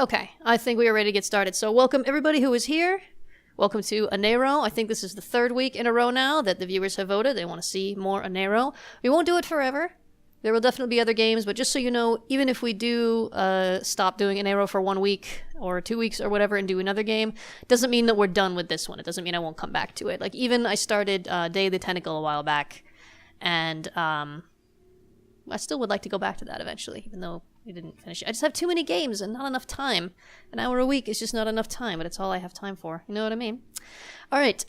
Okay, I think we are ready to get started. So welcome everybody who is here. Welcome to Ahnayro. I think this is the third week in a row now that the viewers have voted. They want to see more Ahnayro. We won't do it forever. There will definitely be other games, but just so you know, even if we do stop doing Ahnayro for 1 week or 2 weeks or whatever and do another game, doesn't mean that we're done with this one. It doesn't mean I won't come back to it. Like, even I started Day of the Tentacle a while back, and I still would like to go back to that eventually, even though we didn't finish it. I just have too many games and not enough time. An hour a week is just not enough time, but it's all I have time for. You know what I mean? All right.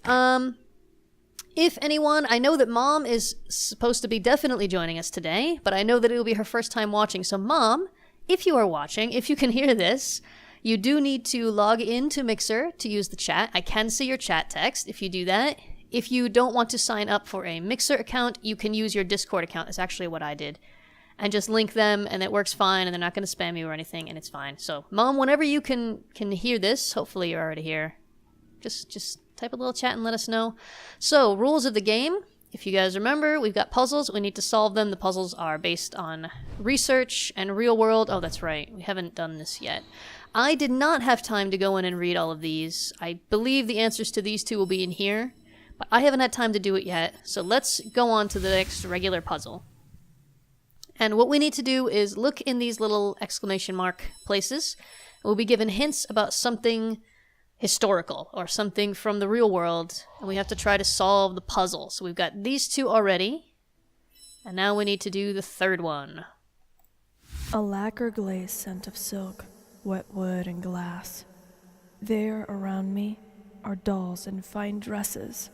If anyone, I know that Mom is supposed to be definitely joining us today, but I know that it will be her first time watching. So Mom, if you are watching, if you can hear this, you do need to log into Mixer to use the chat. I can see your chat text if you do that. If you don't want to sign up for a Mixer account, you can use your Discord account. That's actually what I did. And just link them, and it works fine, and they're not going to spam you or anything, and it's fine. So, Mom, whenever you can hear this, hopefully you're already here, just type a little chat and let us know. So, rules of the game. If you guys remember, we've got puzzles. We need to solve them. The puzzles are based on research and real world. Oh, that's right. We haven't done this yet. I did not have time to go in and read all of these. I believe the answers to these two will be in here, but I haven't had time to do it yet. So, let's go on to the next regular puzzle. And what we need to do is look in these little exclamation mark places. We'll be given hints about something historical or something from the real world, and we have to try to solve the puzzle. So we've got these two already, and now we need to do the third one. A lacquer glaze scent of silk, wet wood and glass. There around me are dolls in fine dresses,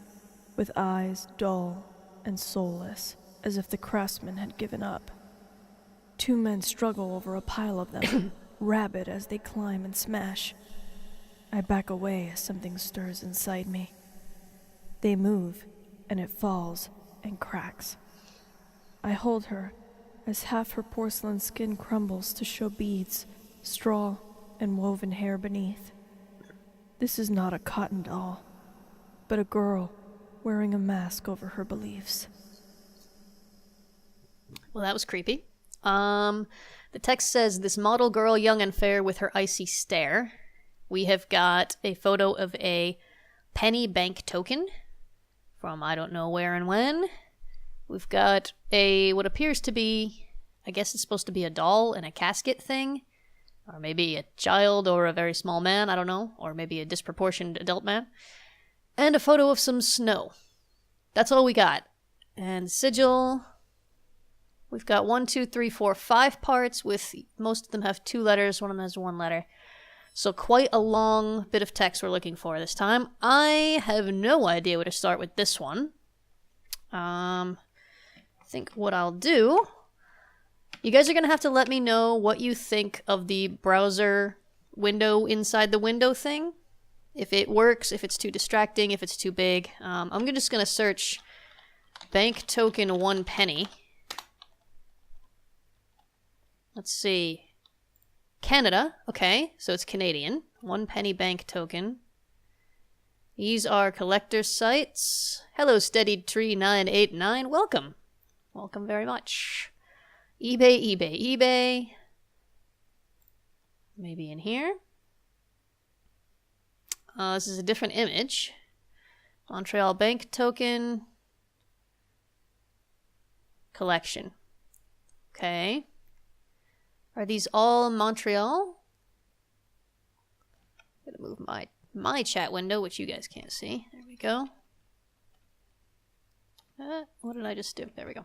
with eyes dull and soulless, as if the craftsman had given up. 2 men struggle over a pile of them, rabid as they climb and smash. I back away as something stirs inside me. They move, and it falls and cracks. I hold her as half her porcelain skin crumbles to show beads, straw, and woven hair beneath. This is not a cotton doll, but a girl wearing a mask over her beliefs. Well, that was creepy. The text says, this model girl, young and fair with her icy stare. We have got a photo of a penny bank token from I don't know where and when. We've got a, what appears to be, I guess it's supposed to be a doll in a casket thing. Or maybe a child or a very small man, I don't know. Or maybe a disproportioned adult man. And a photo of some snow. That's all we got. And sigil. We've got 1, 2, 3, 4, 5 parts, with most of them have 2 letters, one of them has 1 letter. So quite a long bit of text we're looking for this time. I have no idea where to start with this one. I think what I'll do, you guys are going to have to let me know what you think of the browser window inside the window thing. If it works, if it's too distracting, if it's too big. I'm just going to search bank token 1 penny. Let's see. Canada. Okay, so it's Canadian. 1 penny bank token. These are collector sites. Hello, Steadied Tree 989. Welcome. Welcome very much. eBay, eBay, eBay. Maybe in here. This is a different image. Montreal bank token. Collection. Okay. Are these all Montreal? I'm gonna move my chat window, which you guys can't see. There we go. What did I just do? There we go.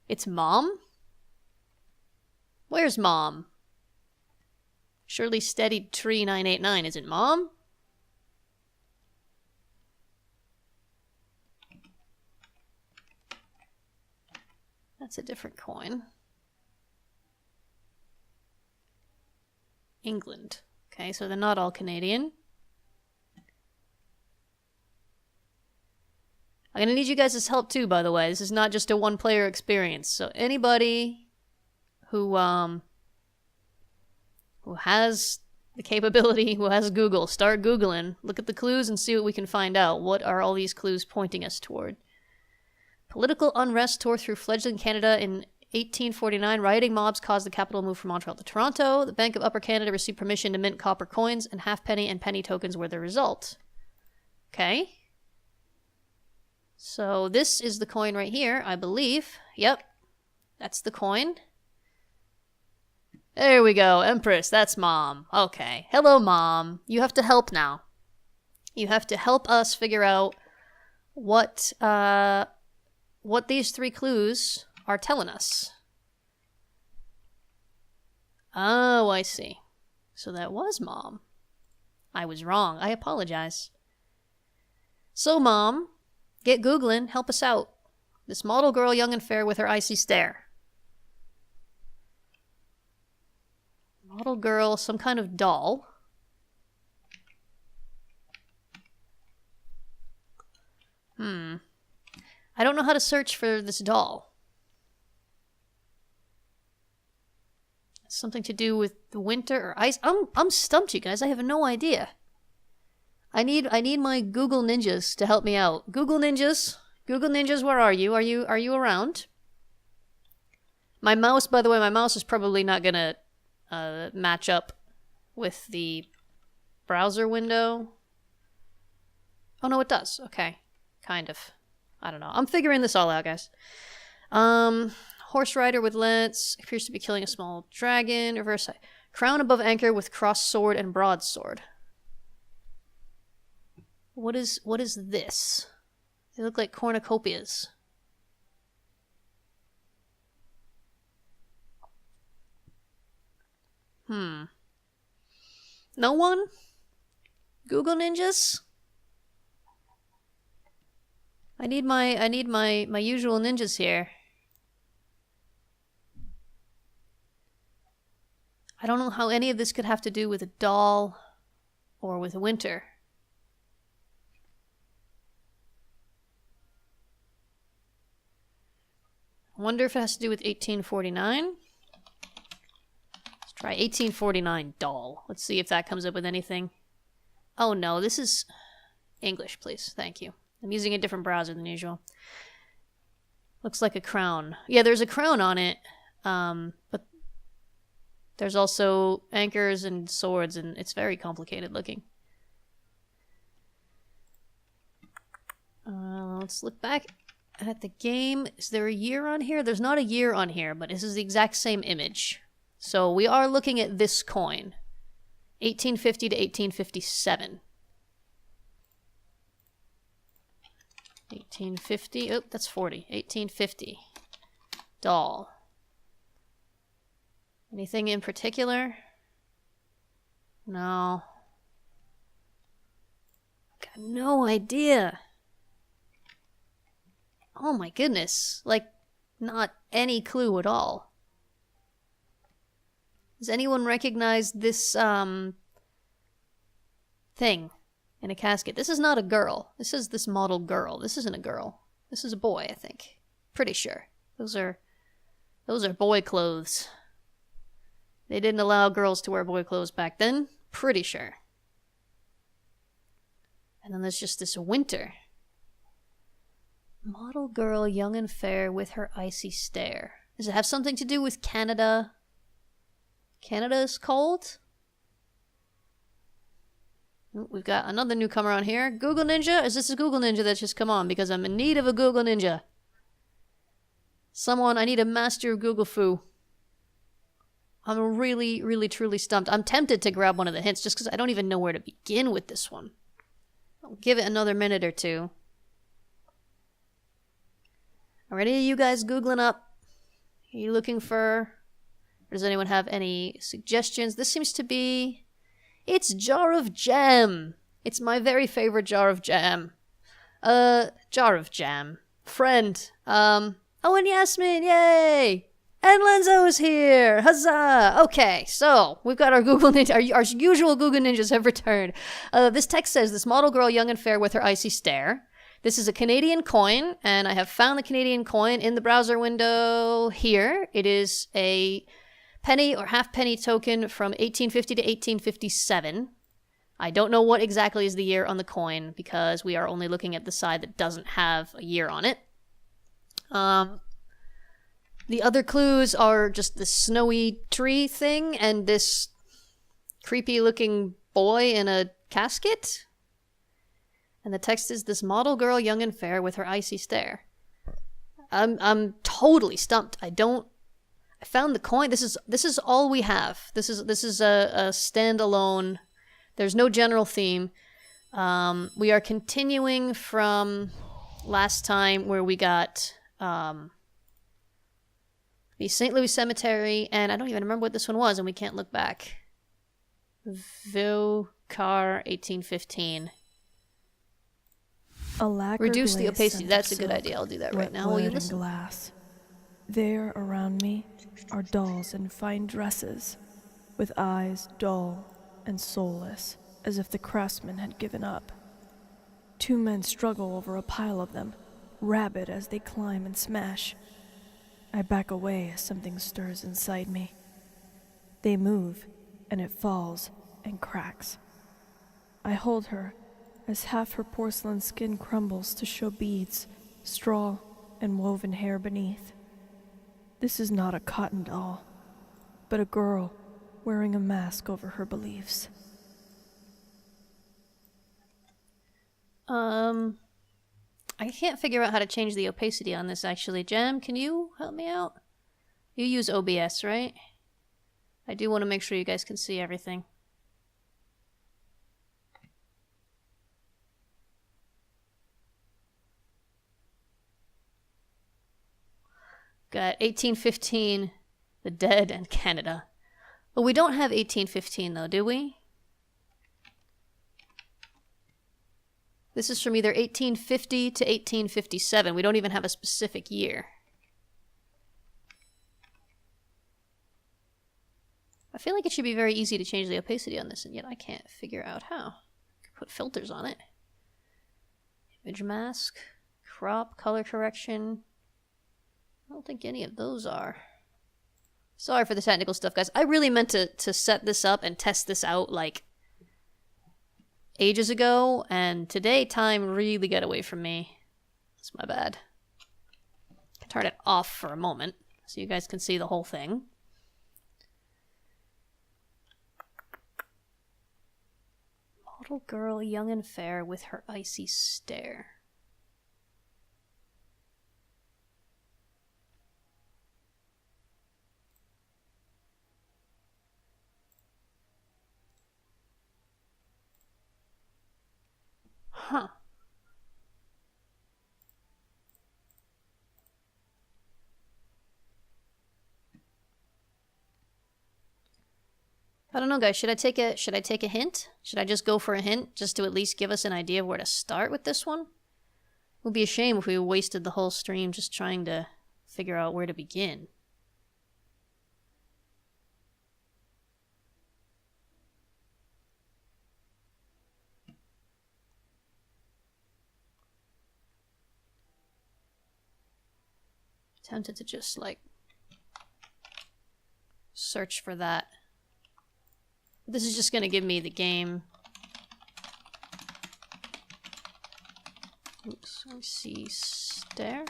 It's Mom? Where's Mom? Surely Steadied Tree 989 isn't Mom? That's a different coin. England. Okay, so they're not all Canadian. I'm gonna need you guys' help too, by the way. This is not just a one-player experience. So anybody who has the capability, who has Google, start Googling. Look at the clues and see what we can find out. What are all these clues pointing us toward? Political unrest tore through fledgling Canada in 1849, rioting mobs caused the capital move from Montreal to Toronto. The Bank of Upper Canada received permission to mint copper coins, and halfpenny and penny tokens were the result. Okay. So this is the coin right here, I believe. Yep. That's the coin. There we go. Empress, that's Mom. Okay. Hello, Mom. You have to help now. You have to help us figure out what these 3 clues are telling us. Oh, I see. So that was Mom. I was wrong. I apologize. So, Mom, get Googling. Help us out. This model girl, young and fair, with her icy stare. Model girl, some kind of doll. I don't know how to search for this doll. Something to do with the winter or ice. I'm stumped, you guys. I have no idea. I need my Google ninjas to help me out. Google ninjas, where are you? Are you around? My mouse, by the way, is probably not gonna match up with the browser window. Oh no, it does. Okay, kind of. I don't know. I'm figuring this all out, guys. Horse rider with lance appears to be killing a small dragon. Reverse side. Crown above anchor with crossed sword and broadsword. What is this? They look like cornucopias. No one? Google ninjas? I need my usual ninjas here. I don't know how any of this could have to do with a doll or with winter. I wonder if it has to do with 1849. Let's try 1849 doll. Let's see if that comes up with anything. Oh no, this is English, please. Thank you. I'm using a different browser than usual. Looks like a crown. Yeah, there's a crown on it, but there's also anchors and swords, and it's very complicated looking. Let's look back at the game. Is there a year on here? There's not a year on here, but this is the exact same image. So we are looking at this coin. 1850 to 1857. 1850. Oh, that's 40. 1850. Doll. Anything in particular? No. Got no idea. Oh my goodness. Like, not any clue at all. Does anyone recognize this, thing in a casket? This is not a girl. This is this model girl. This isn't a girl. This is a boy, I think. Pretty sure. Those are boy clothes. They didn't allow girls to wear boy clothes back then. Pretty sure. And then there's just this winter. Model girl, young and fair, with her icy stare. Does it have something to do with Canada? Canada's cold? We've got another newcomer on here. Google Ninja? Is this a Google Ninja that's just come on? Because I'm in need of a Google Ninja. Someone, I need a master of Google Foo. I'm really, really, truly stumped. I'm tempted to grab one of the hints just because I don't even know where to begin with this one. I'll give it another minute or two. Are any of you guys Googling up? Are you looking for... Or does anyone have any suggestions? This seems to be... It's Jar of Jam. It's my very favorite Jar of Jam. Jar of Jam. Friend. Oh, and Yasmin, yay! And Lenzo is here! Huzzah! Okay, so we've got our Google Ninja. Our usual Google Ninjas have returned. This text says, this model girl, young and fair, with her icy stare. This is a Canadian coin, and I have found the Canadian coin in the browser window here. It is a penny or half-penny token from 1850 to 1857. I don't know what exactly is the year on the coin because we are only looking at the side that doesn't have a year on it. The other clues are just this snowy tree thing and this creepy looking boy in a casket. And the text is, this model girl, young and fair, with her icy stare. I'm totally stumped. I found the coin. This is all we have. This is a standalone. There's no general theme. We are continuing from last time where we got the St. Louis Cemetery, and I don't even remember what this one was, and we can't look back. Car 1815. Reduce the opacity. That's a good idea. I'll do that right now. Will you listen? Glass. There around me are dolls in fine dresses, with eyes dull and soulless, as if the craftsman had given up. Two men struggle over a pile of them, rabid as they climb and smash. I back away as something stirs inside me. They move, and it falls and cracks. I hold her as half her porcelain skin crumbles to show beads, straw, and woven hair beneath. This is not a cotton doll, but a girl wearing a mask over her beliefs. I can't figure out how to change the opacity on this, actually. Jem, can you help me out? You use OBS, right? I do want to make sure you guys can see everything. Got 1815, the dead, and Canada. Well, we don't have 1815, though, do we? This is from either 1850 to 1857. We don't even have a specific year. I feel like it should be very easy to change the opacity on this, and yet I can't figure out how. Put filters on it. Image mask, crop, color correction. I don't think any of those are. Sorry for the technical stuff, guys. I really meant to set this up and test this out, like, ages ago, and today time really got away from me. That's my bad. I turn it off for a moment so you guys can see the whole thing. Model girl, young and fair, with her icy stare. Huh. I don't know, guys. Should I take a hint? Should I just go for a hint just to at least give us an idea of where to start with this one? It would be a shame if we wasted the whole stream just trying to figure out where to begin. Tempted to just, like, search for that. This is just going to give me the game. Oops, let me see. Stare.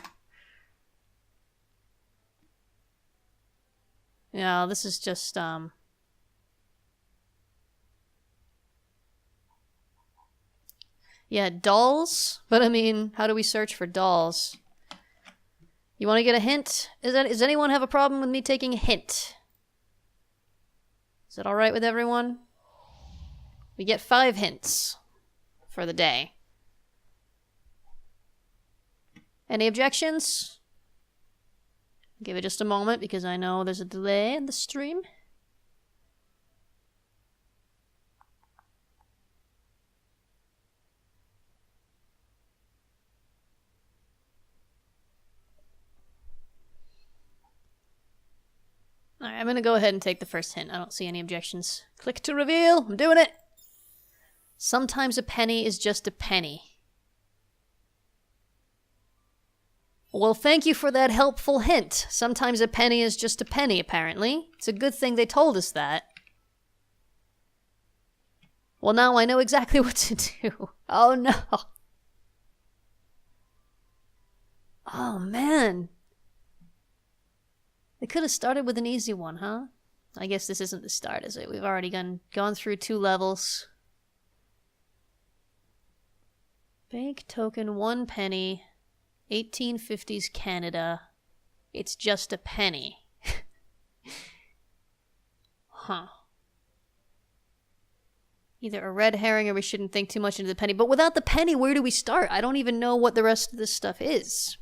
Yeah, this is just, yeah, dolls. But I mean, how do we search for dolls? You want to get a hint? Does anyone have a problem with me taking a hint? Is it alright with everyone? We get 5 hints for the day. Any objections? Give it just a moment because I know there's a delay in the stream. Alright, I'm gonna go ahead and take the first hint. I don't see any objections. Click to reveal. I'm doing it. Sometimes a penny is just a penny. Well, thank you for that helpful hint. Sometimes a penny is just a penny, apparently. It's a good thing they told us that. Well, now I know exactly what to do. Oh, no. Oh, man. They could have started with an easy one, huh? I guess this isn't the start, is it? We've already gone through 2 levels. Bank token, 1 penny. 1850s Canada. It's just a penny. Huh. Either a red herring or we shouldn't think too much into the penny. But without the penny, where do we start? I don't even know what the rest of this stuff is.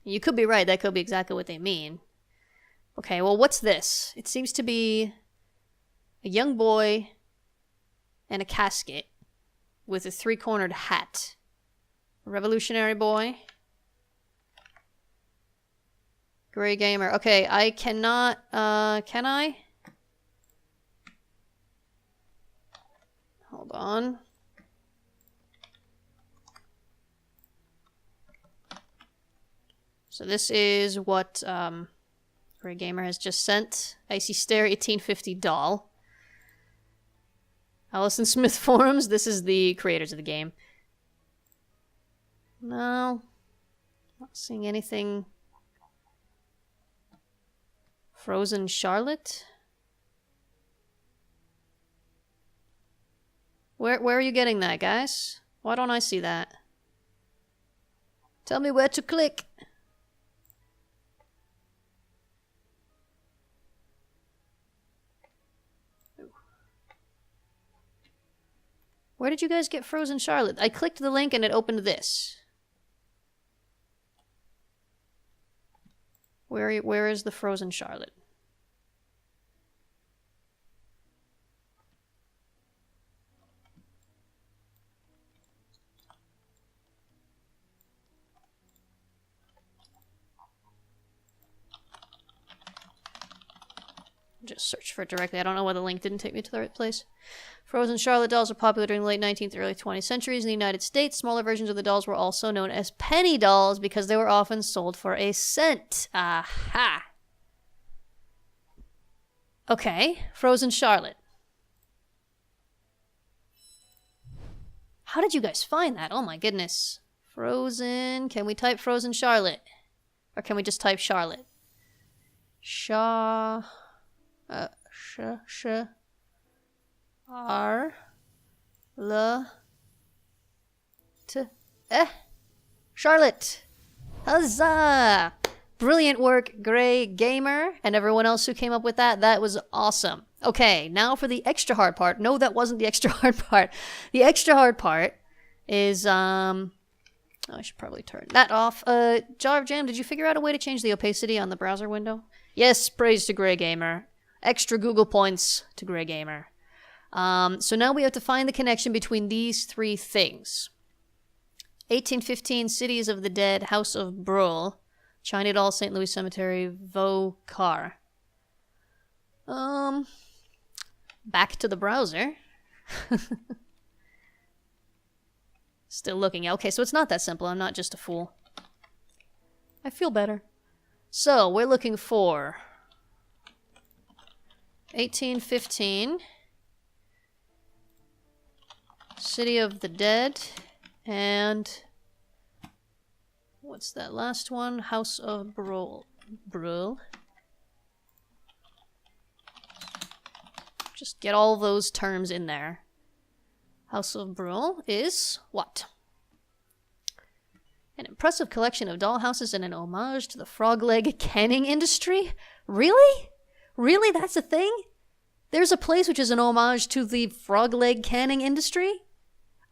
You could be right. That could be exactly what they mean. Okay, well, what's this? It seems to be a young boy and a casket with a 3-cornered hat. A revolutionary boy. Gray gamer. Okay, I cannot, can I? Hold on. So this is what, Gray Gamer has just sent. Icy Stare 1850 doll. Allison Smith forums. This is the creators of the game. No. Not seeing anything. Frozen Charlotte? Where are you getting that, guys? Why don't I see that? Tell me where to click. Where did you guys get Frozen Charlotte? I clicked the link and it opened this. Where is the Frozen Charlotte? Just search for it directly. I don't know why the link didn't take me to the right place. Frozen Charlotte dolls were popular during the late 19th and early 20th centuries in the United States. Smaller versions of the dolls were also known as penny dolls because they were often sold for a cent. Aha! Okay, Frozen Charlotte. How did you guys find that? Oh my goodness. Frozen... Can we type Frozen Charlotte? Or can we just type Charlotte? Charlotte. Huzzah! Brilliant work, Gray Gamer, and everyone else who came up with that. That was awesome. Okay, now for the extra hard part. No, that wasn't the extra hard part. The extra hard part is, oh, I should probably turn that off. Jar of Jam, did you figure out a way to change the opacity on the browser window? Yes, praise to Gray Gamer. Extra Google points to Gray Gamer. So now we have to find the connection between these 3 things. 1815, Cities of the Dead, House of Brule, China Doll, St. Louis Cemetery, Vocar. Back to the browser. Still looking. Okay, so it's not that simple. I'm not just a fool. I feel better. So, we're looking for 1815, City of the Dead, and what's that last one? House of Brule. Just get all those terms in there. House of Brule is what? An impressive collection of dollhouses and an homage to the frog leg canning industry? Really? Really? That's a thing? There's a place which is an homage to the frog leg canning industry?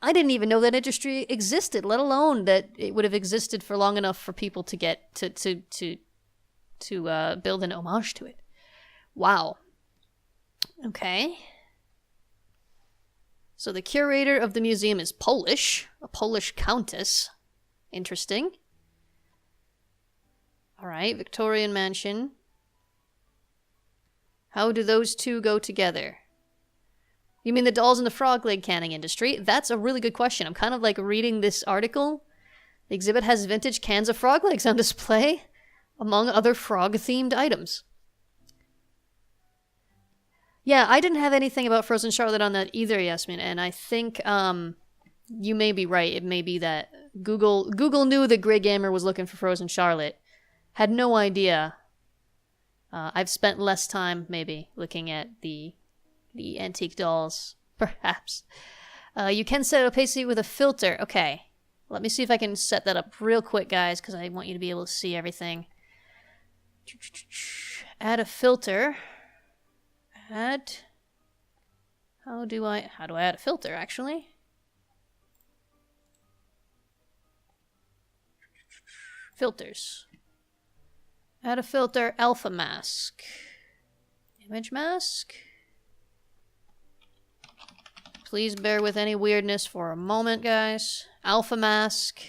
I didn't even know that industry existed, let alone that it would have existed for long enough for people to get to build an homage to it. Wow. Okay. So the curator of the museum is Polish, a Polish countess. Interesting. All right, Victorian mansion. How do those 2 go together? You mean the dolls in the frog leg canning industry? That's a really good question. I'm kind of like reading this article. The exhibit has vintage cans of frog legs on display, among other frog-themed items. Yeah, I didn't have anything about Frozen Charlotte on that either, Yasmin, and I think you may be right. It may be that Google knew that Gray Gamer was looking for Frozen Charlotte, Had no idea. I've spent less time, maybe, looking at the antique dolls, perhaps. You can set opacity with a filter. Okay. Let me see if I can set that up real quick, guys, because I want you to be able to see everything. Add a filter. Add... How do I add a filter, actually? Filters. Add a filter, alpha mask. Image mask. Please bear with any weirdness for a moment, guys. Alpha mask.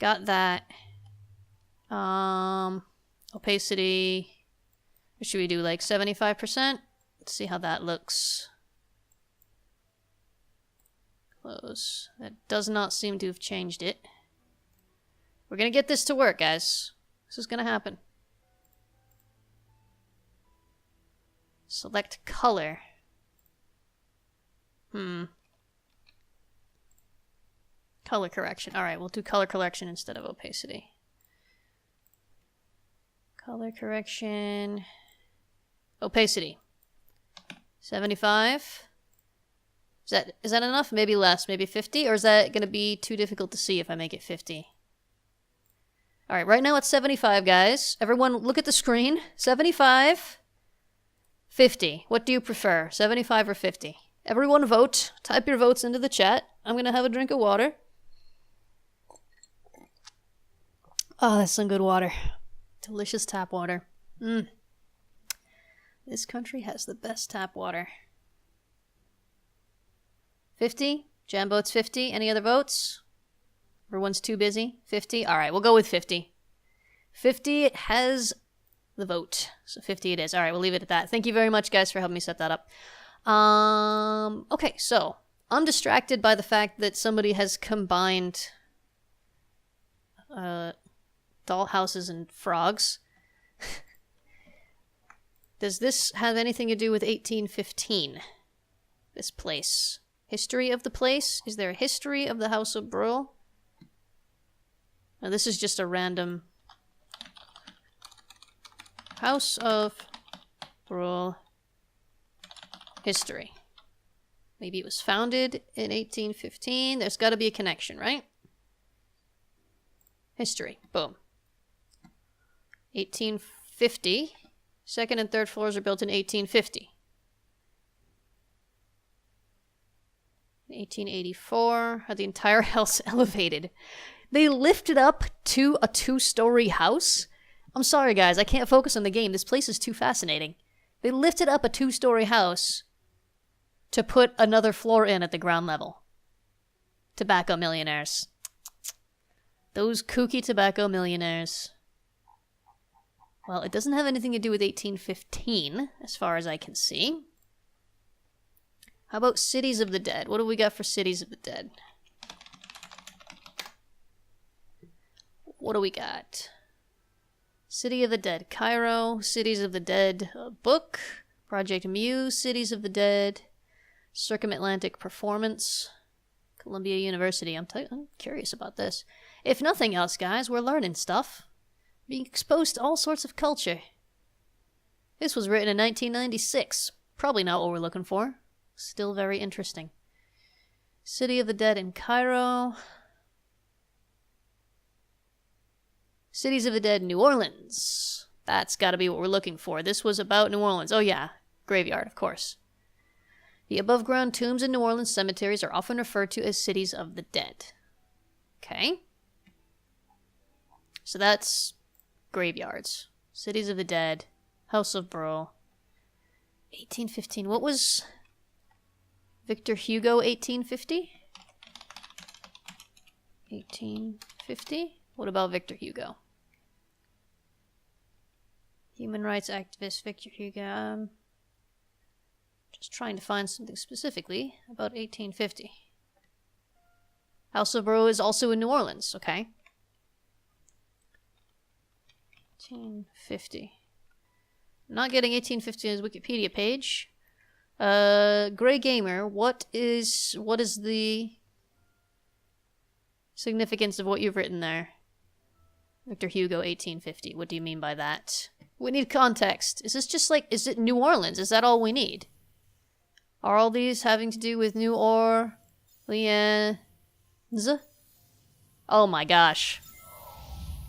Got that. Opacity. What should we do, like 75%? Let's see how that looks. Close. That does not seem to have changed it. We're gonna get this to work, guys. This is gonna happen. Select color. Color correction. Alright, we'll do color correction instead of opacity. Color correction. Opacity. 75. Is that enough? Maybe less, maybe 50? Or is that going to be too difficult to see if I make it 50? Alright, right now it's 75, guys. Everyone, look at the screen. 75. 50. What do you prefer? 75 or 50? Everyone vote. Type your votes into the chat. I'm going to have a drink of water. Oh, that's some good water. Delicious tap water. This country has the best tap water. 50? Jamboat's 50. Any other votes? Everyone's too busy. 50? Alright, we'll go with 50. 50 has the vote. So 50 it is. Alright, we'll leave it at that. Thank you very much, guys, for helping me set that up. Okay, so I'm distracted by the fact that somebody has combined doll houses and frogs. Does this have anything to do with 1815? This place. History of the place? Is there a history of the House of Brule? Now this is just a random... House of Brule history. Maybe it was founded in 1815. There's got to be a connection, right? History. Boom. 1850. Second and third floors are built in 1850. 1884. Had the entire house elevated. They lifted up to a 2-story house? I'm sorry, guys. I can't focus on the game. This place is too fascinating. They lifted up a 2-story house to put another floor in at the ground level. Tobacco millionaires. Those kooky tobacco millionaires. Well, it doesn't have anything to do with 1815, as far as I can see. How about Cities of the Dead? What do we got for Cities of the Dead? What do we got? City of the Dead, Cairo, Cities of the Dead book, Project Muse, Cities of the Dead, Circumatlantic Performance, Columbia University. I'm curious about this. If nothing else, guys, we're learning stuff. Being exposed to all sorts of culture. This was written in 1996. Probably not what we're looking for. Still very interesting. City of the Dead in Cairo. Cities of the Dead, New Orleans. That's got to be what we're looking for. This was about New Orleans. Oh yeah, graveyard, of course. The above-ground tombs in New Orleans cemeteries are often referred to as Cities of the Dead. Okay. So that's graveyards. Cities of the Dead. House of Brule. 1815. What was Victor Hugo 1850? 1850? What about Victor Hugo? Human rights activist Victor Hugo. Just trying to find something specifically about 1850. House of Brule is also in New Orleans, okay? 1850. I'm not getting 1850 on his Wikipedia page. Grey Gamer, what is the significance of what you've written there? Victor Hugo, 1850. What do you mean by that? We need context. Is this just like, is it New Orleans? Is that all we need? Are all these having to do with New Orleans? Oh my gosh.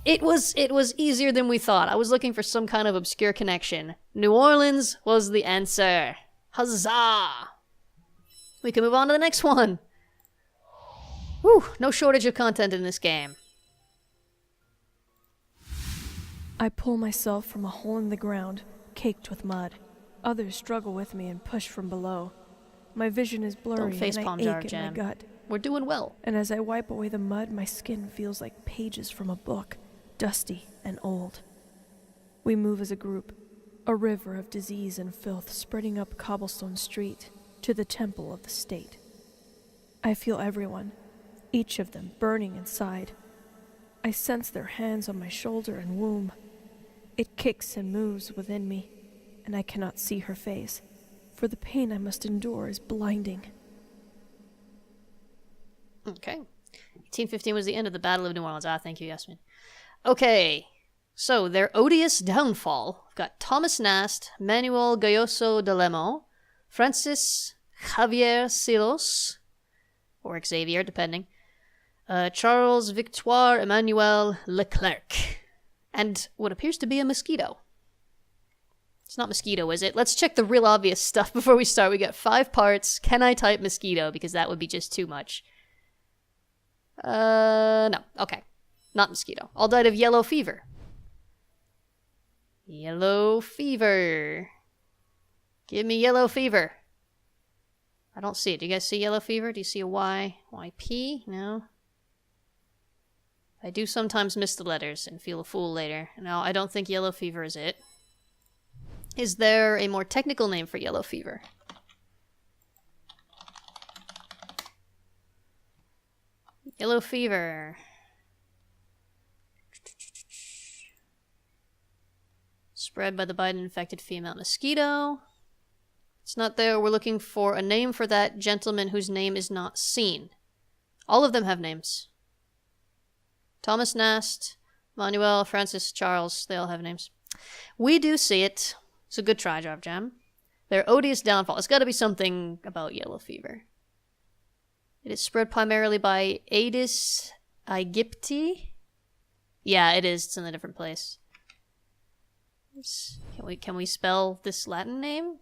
It was easier than we thought. I was looking for some kind of obscure connection. New Orleans was the answer. Huzzah! We can move on to the next one. Whew, no shortage of content in this game. I pull myself from a hole in the ground, caked with mud. Others struggle with me and push from below. My vision is blurry and I ache in my gut. We're doing well. And as I wipe away the mud, my skin feels like pages from a book, dusty and old. We move as a group, a river of disease and filth spreading up Cobblestone Street to the temple of the state. I feel everyone, each of them burning inside. I sense their hands on my shoulder and womb. It kicks and moves within me, and I cannot see her face, for the pain I must endure is blinding. Okay. 1815 was the end of the Battle of New Orleans. Ah, thank you, Yasmin. Okay. So, their odious downfall. We've got Thomas Nast, Manuel Gayoso de Lemo, Francis Javier Silos, or Xavier, depending, Charles Victoire Emmanuel Leclerc, and what appears to be a mosquito. It's not mosquito, is it? Let's check the real obvious stuff before we start. We got 5 parts. Can I type mosquito? Because that would be just too much. No. Okay. Not mosquito. All died of yellow fever. Yellow fever. Give me yellow fever. I don't see it. Do you guys see yellow fever? Do you see a Y? YP? No. I do sometimes miss the letters and feel a fool later. No, I don't think yellow fever is it. Is there a more technical name for yellow fever? Yellow fever. Spread by the bite-infected female mosquito. It's not there. We're looking for a name for that gentleman whose name is not seen. All of them have names. Thomas Nast, Manuel, Francis, Charles, they all have names. We do see it. It's a good try, Job Jam. Their odious downfall. It's got to be something about yellow fever. It is spread primarily by Aedes aegypti. Yeah, it is. It's in a different place. Can we spell this Latin name?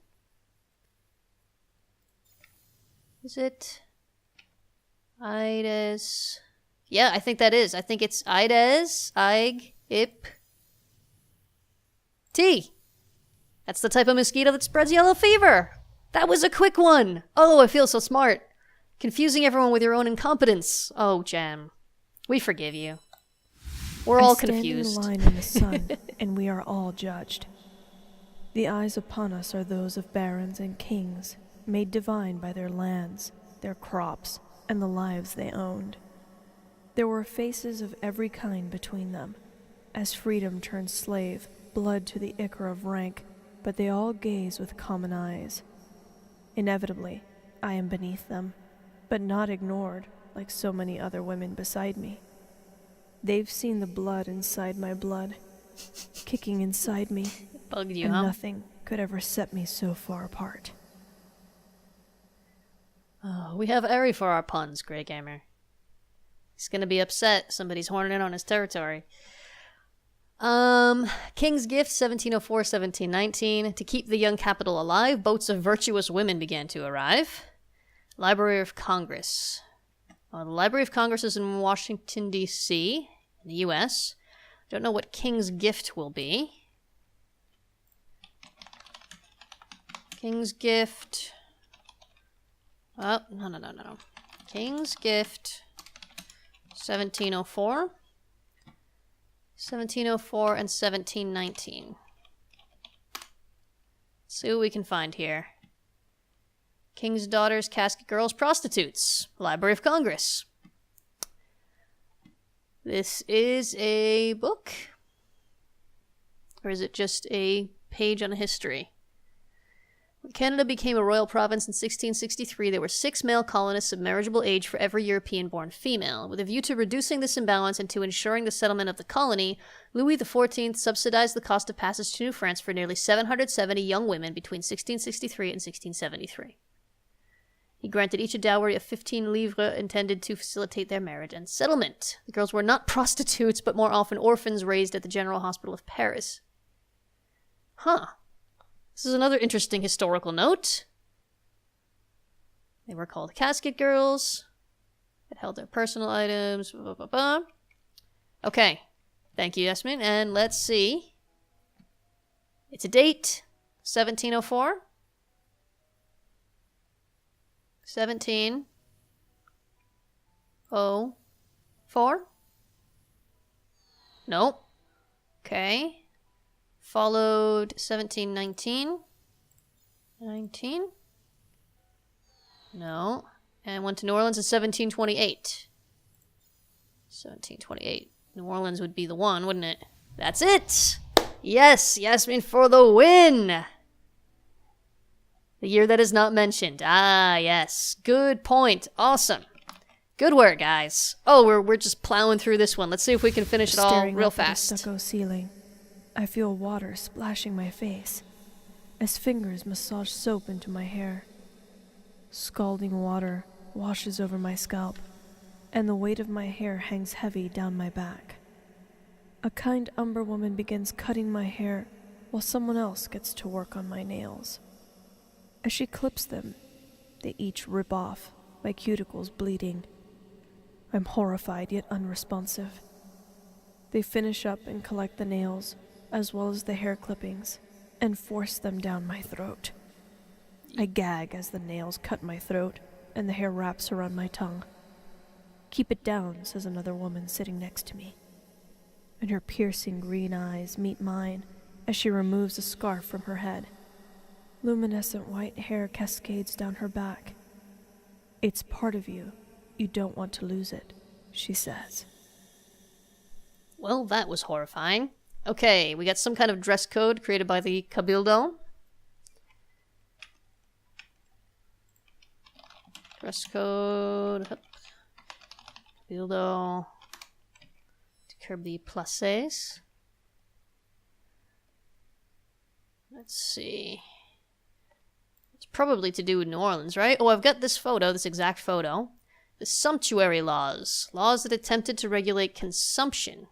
Is it Aedes? Yeah, I think that is. I think it's Aedes aegypti. That's the type of mosquito that spreads yellow fever. That was a quick one. Oh, I feel so smart. Confusing everyone with your own incompetence. Oh, Jam. We forgive you. We're all confused. I stand in the line in the sun, and we are all judged. The eyes upon us are those of barons and kings, made divine by their lands, their crops, and the lives they owned. There were faces of every kind between them. As freedom turned slave, blood to the ichor of rank, but they all gaze with common eyes. Inevitably, I am beneath them, but not ignored like so many other women beside me. They've seen the blood inside my blood, kicking inside me, Bugged you, and huh? nothing could ever set me so far apart. Oh, we have Ari for our puns, Grey Gamer. He's gonna be upset. Somebody's horning in on his territory. King's Gift, 1704-1719. To keep the young capital alive, boats of virtuous women began to arrive. Library of Congress. The Library of Congress is in Washington, D.C., in the U.S. Don't know what King's Gift will be. King's Gift. Oh, no. King's Gift, 1704. 1704 and 1719. Let's see what we can find here. King's Daughters, Casket Girls, Prostitutes. Library of Congress. This is a book? Or is it just a page on history? When Canada became a royal province in 1663, there were 6 male colonists of marriageable age for every European-born female. With a view to reducing this imbalance and to ensuring the settlement of the colony, Louis XIV subsidized the cost of passage to New France for nearly 770 young women between 1663 and 1673. He granted each a dowry of 15 livres intended to facilitate their marriage and settlement. The girls were not prostitutes, but more often orphans raised at the General Hospital of Paris. Huh. This is another interesting historical note. They were called casket girls. It held their personal items. Blah, blah, blah, blah. Okay. Thank you, Yasmin. And let's see. It's a date. 1704. 1704. Nope. Okay. Followed 1719. 19. No. And went to New Orleans in 1728. 1728. New Orleans would be the one, wouldn't it? That's it! Yes, Yasmin for the win! The year that is not mentioned. Ah, yes. Good point. Awesome. Good work, guys. Oh, we're just plowing through this one. Let's see if we can finish it all Staring real up at the fast. stucco ceiling, I feel water splashing my face as fingers massage soap into my hair. Scalding water washes over my scalp, and the weight of my hair hangs heavy down my back. A kind Umber woman begins cutting my hair while someone else gets to work on my nails. As she clips them, they each rip off, my cuticles bleeding. I'm horrified yet unresponsive. They finish up and collect the nails, as well as the hair clippings, and force them down my throat. I gag as the nails cut my throat, and the hair wraps around my tongue. "Keep it down," says another woman sitting next to me, and her piercing green eyes meet mine as she removes a scarf from her head. Luminescent white hair cascades down her back. "It's part of you. You don't want to lose it," she says. Well, that was horrifying. Okay, we got some kind of dress code created by the Cabildo. Dress code. Cabildo. To curb the places. Let's see. It's probably to do with New Orleans, right? Oh, I've got this photo, this exact photo. The sumptuary laws. Laws that attempted to regulate consumption.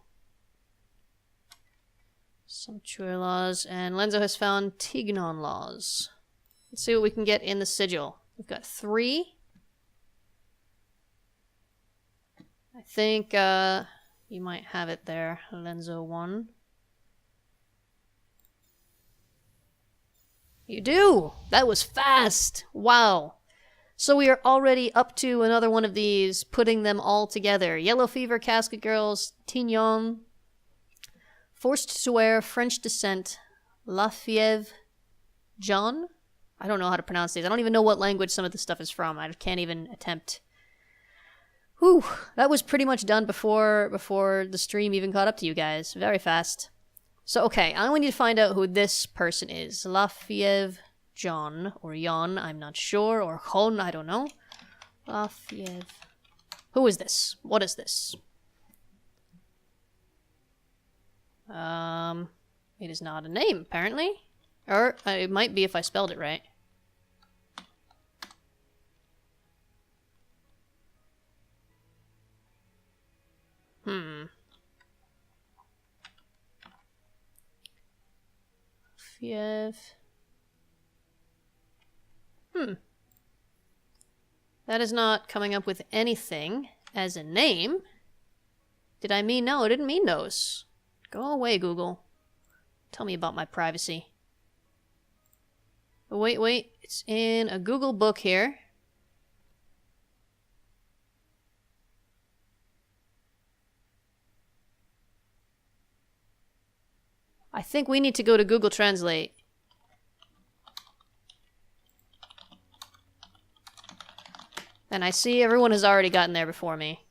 Sumptuary laws. And Lenzo has found Tignon laws. Let's see what we can get in the sigil. We've got 3. I think you might have it there, Lenzo 1. You do! That was fast! Wow. So we are already up to another one of these, putting them all together. Yellow Fever, Casket Girls, Tignon, Forced to Wear, French Descent, La Fièvre, John? I don't know how to pronounce these. I don't even know what language some of this stuff is from. I can't even attempt. Whew, that was pretty much done before the stream even caught up to you guys. Very fast. So, okay, I only need to find out who this person is. La Fièvre John, or Jon, I'm not sure, or Jon, I don't know. La Fièvre. Who is this? What is this? It is not a name, apparently. Or, it might be if I spelled it right. Fièvre. That is not coming up with anything as a name. Did I mean no? I didn't mean those. Go away, Google. Tell me about my privacy. Oh, wait. It's in a Google book here. I think we need to go to Google Translate. And I see everyone has already gotten there before me.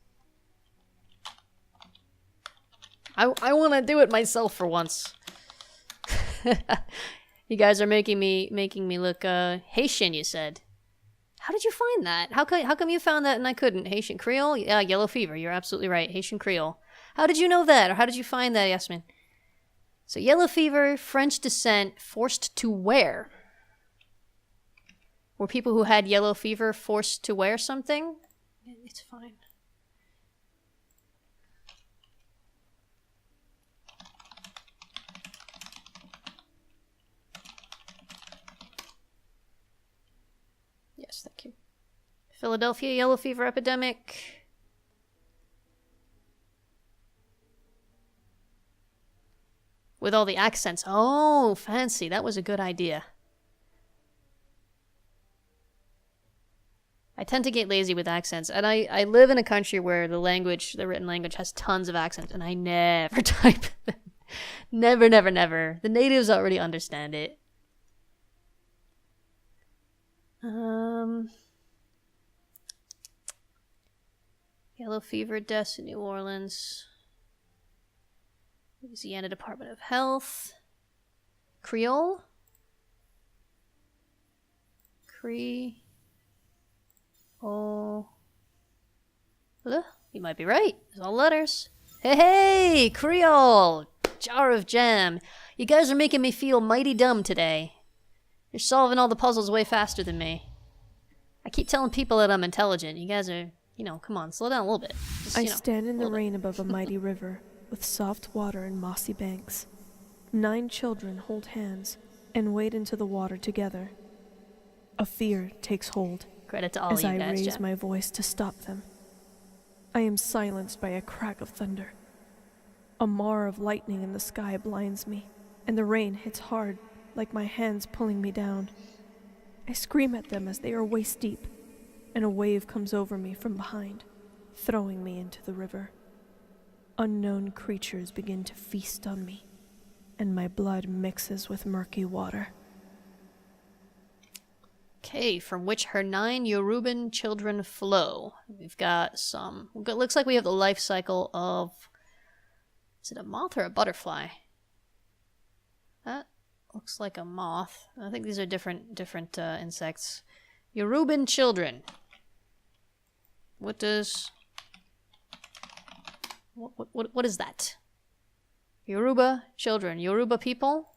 I want to do it myself for once. You guys are making me look Haitian, you said. How did you find that? How come you found that and I couldn't? Haitian Creole? Yeah, yellow fever. You're absolutely right. Haitian Creole. How did you know that? Or how did you find that, Yasmin? So yellow fever, French descent, forced to wear. Were people who had yellow fever forced to wear something? It's fine. Yes, thank you. Philadelphia yellow fever epidemic. With all the accents. Oh, fancy. That was a good idea. I tend to get lazy with accents, and I live in a country where the written language has tons of accents, and I never type them. Never, never, never. The natives already understand it. Yellow fever deaths in New Orleans. Louisiana Department of Health. Creole? Oh. You might be right. It's all letters. Hey, Creole! Jar of jam. You guys are making me feel mighty dumb today. You're solving all the puzzles way faster than me. I keep telling people that I'm intelligent. You guys are, come on, slow down a little bit. Just, I stand in the rain above a mighty river, with soft water and mossy banks. 9 children hold hands and wade into the water together. A fear takes hold. Credit to all as you I guys, raise Jen. my voice to stop them. I am silenced by a crack of thunder. A mar of lightning in the sky blinds me, and the rain hits hard, like my hands pulling me down. I scream at them as they are waist deep, and a wave comes over me from behind, throwing me into the river. Unknown creatures begin to feast on me, and my blood mixes with murky water. Okay, from which her 9 Yoruban children flow. We've got some... Looks like we have the life cycle of... Is it a moth or a butterfly? That looks like a moth. I think these are different insects. Yoruban children. What does... What is that? Yoruba children. Yoruba people?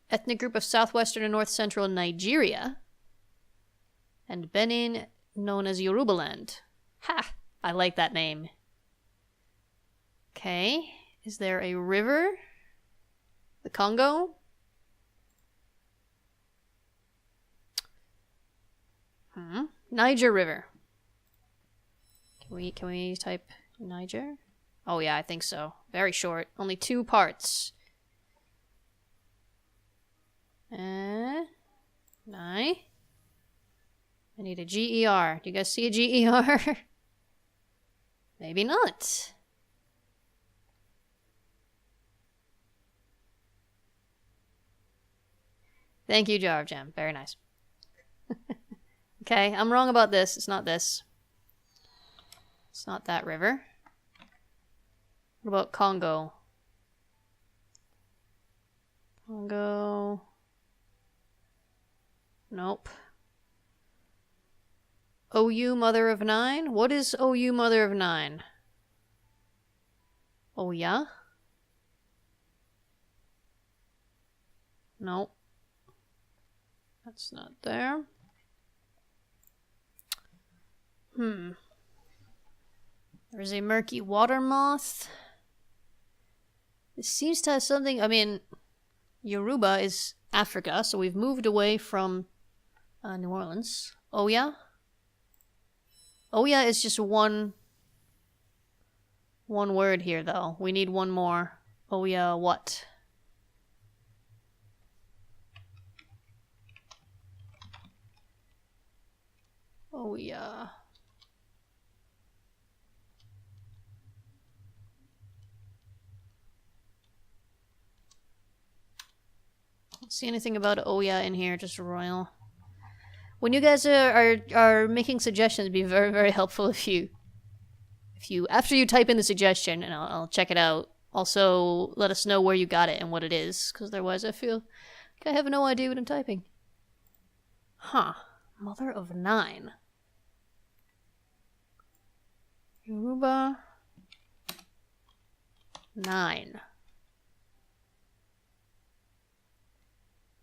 Ethnic group of southwestern and north central Nigeria. And Benin, known as Yorubaland. Ha! I like that name. Okay. Is there a river? The Congo? Niger River. Can we type Niger? Oh yeah, I think so. Very short. Only 2 parts. I need a GER. Do you guys see a GER? Maybe not. Thank you, Jar of Jam. Very nice. Okay, I'm wrong about this. It's not this. It's not that river. What about Congo? Congo... Nope. OU Mother of 9? What is OU Mother of 9? Oh, yeah? Nope. That's not there. There's a murky water moth. This seems to have something... I mean, Yoruba is Africa, so we've moved away from... New Orleans. Oya? Oya is just one word here, though. We need one more. Oya what? Oya. Don't see anything about Oya in here, just royal. When you guys are making suggestions, it'd be very, very helpful if you after you type in the suggestion, and I'll check it out, Also, let us know where you got it and what it is, because otherwise I feel like I have no idea what I'm typing. Huh. Mother of 9. Yoruba 9.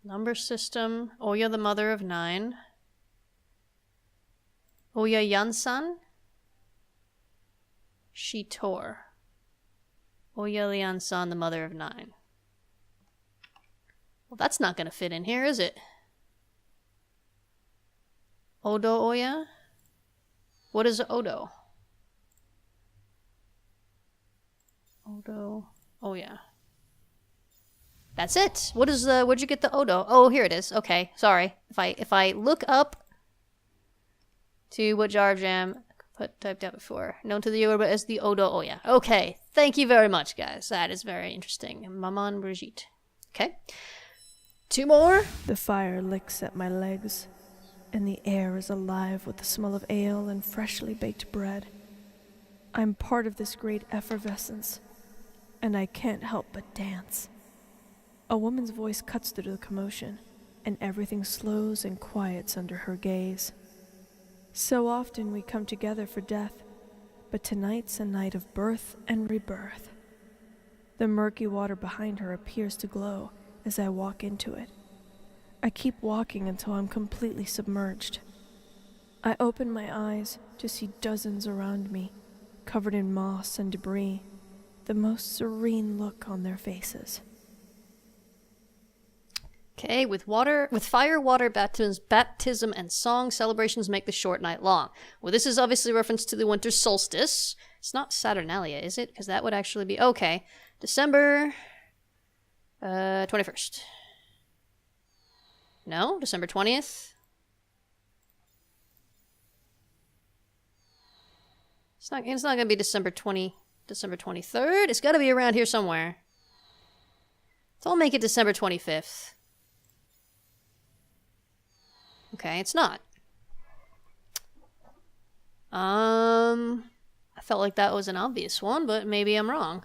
Number system. Oya, the mother of 9. Oya Yansan. Shitor. Oya Liansan, the mother of 9. Well, that's not going to fit in here, is it? Odo Oya? What is Odo? Odo Oya. That's it. What is the? Where'd you get the Odo? Oh, here it is. Okay, sorry. If I look up to what Jar Jam typed out before, known to the Yoruba as the Odo Oya. Okay, thank you very much, guys. That is very interesting. Maman Brigitte. Okay, 2 more. The fire licks at my legs, and the air is alive with the smell of ale and freshly baked bread. I'm part of this great effervescence, and I can't help but dance. A woman's voice cuts through the commotion, and everything slows and quiets under her gaze. So often we come together for death, but tonight's a night of birth and rebirth. The murky water behind her appears to glow as I walk into it. I keep walking until I'm completely submerged. I open my eyes to see dozens around me, covered in moss and debris, the most serene look on their faces. Okay, with fire, water, baptism, and song, celebrations make the short night long. Well, this is obviously a reference to the winter solstice. It's not Saturnalia, is it? Because that would actually be... Okay, December 21st. No? December 20th? It's not going to be December 23rd. It's got to be around here somewhere. So I'll make it December 25th. Okay, it's not. I felt like that was an obvious one, but maybe I'm wrong.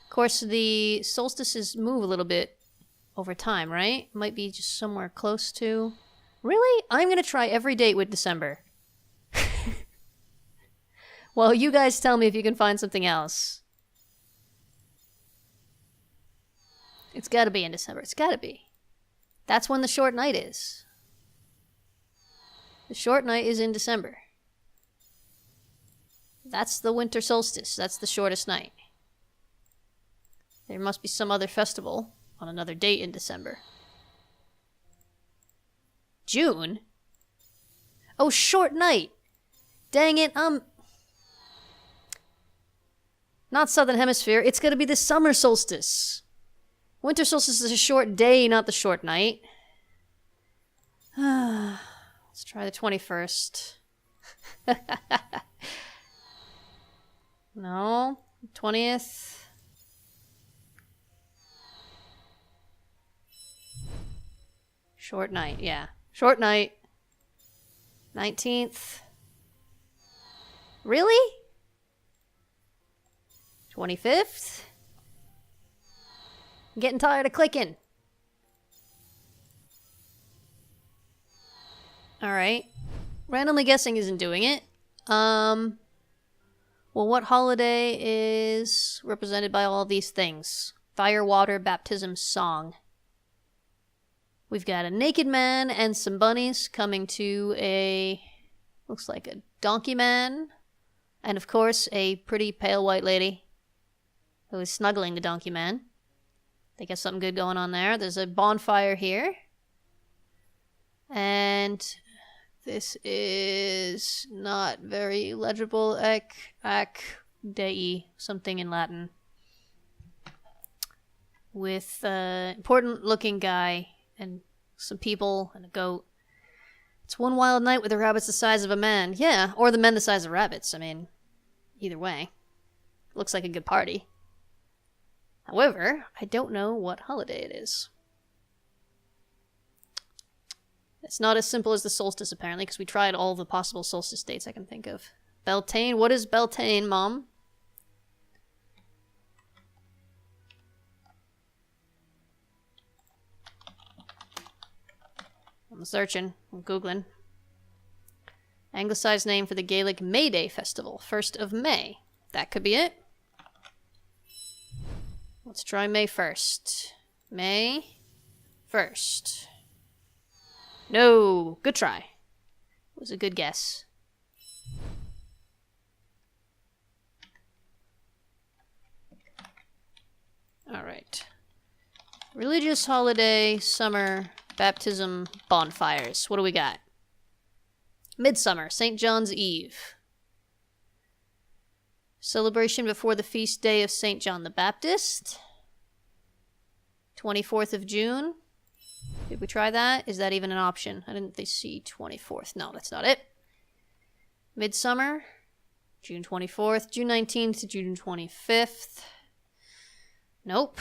Of course, the solstices move a little bit over time, right? Might be just somewhere close to... Really? I'm gonna try every date with December. Well, you guys tell me if you can find something else. It's gotta be in December. It's gotta be. That's when the short night is. The short night is in December. That's the winter solstice. That's the shortest night. There must be some other festival on another date in December. June? Oh, short night! Dang it, not Southern Hemisphere. It's gonna be the summer solstice. Winter solstice is a short day, not the short night. Let's try the 21st. No. 20th. Short night, yeah. Short night. 19th. Really? 25th? I'm getting tired of clicking. Alright. Randomly guessing isn't doing it. Well, what holiday is represented by all these things? Fire, water, baptism, song. We've got a naked man and some bunnies coming to a... looks like a donkey man. And of course, a pretty pale white lady who is snuggling the donkey man. They got something good going on there. There's a bonfire here. And this is not very legible. Ac dei, something in Latin. With an important looking guy and some people and a goat. It's one wild night with the rabbits the size of a man. Yeah, or the men the size of rabbits. I mean, either way. Looks like a good party. However, I don't know what holiday it is. It's not as simple as the solstice, apparently, because we tried all the possible solstice dates I can think of. Beltane? What is Beltane, Mom? I'm searching. I'm Googling. Anglicized name for the Gaelic May Day Festival. 1st of May. That could be it. Let's try May 1st. May 1st. No. Good try. It was a good guess. Alright. Religious holiday, summer, baptism, bonfires. What do we got? Midsummer, St. John's Eve. Celebration before the feast day of St. John the Baptist. 24th of June. Did we try that? Is that even an option? I didn't see 24th. No, that's not it. Midsummer, June 24th. June 19th to June 25th. Nope.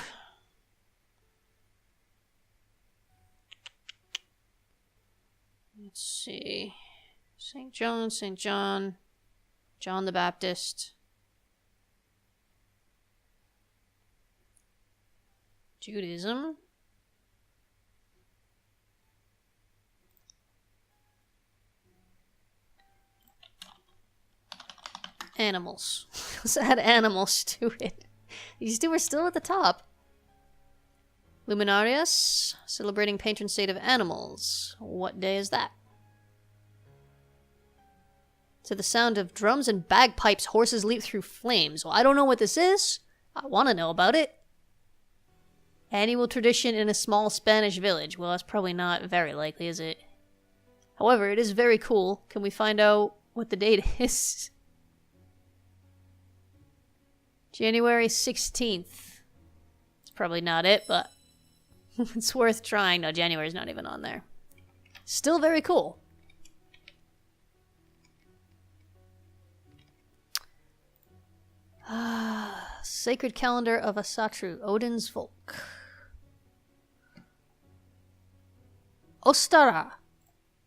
Let's see. St. John, John the Baptist. Judaism. Animals. Let's add animals to it. These two are still at the top. Luminarius, celebrating patron saint of animals. What day is that? To the sound of drums and bagpipes, horses leap through flames. Well, I don't know what this is. I want to know about it. Annual tradition in a small Spanish village. Well, that's probably not very likely, is it? However, it is very cool. Can we find out what the date is? January 16th. It's probably not it, but it's worth trying. No, January's not even on there. Still very cool. Sacred calendar of Asatru, Odin's folk. Ostara.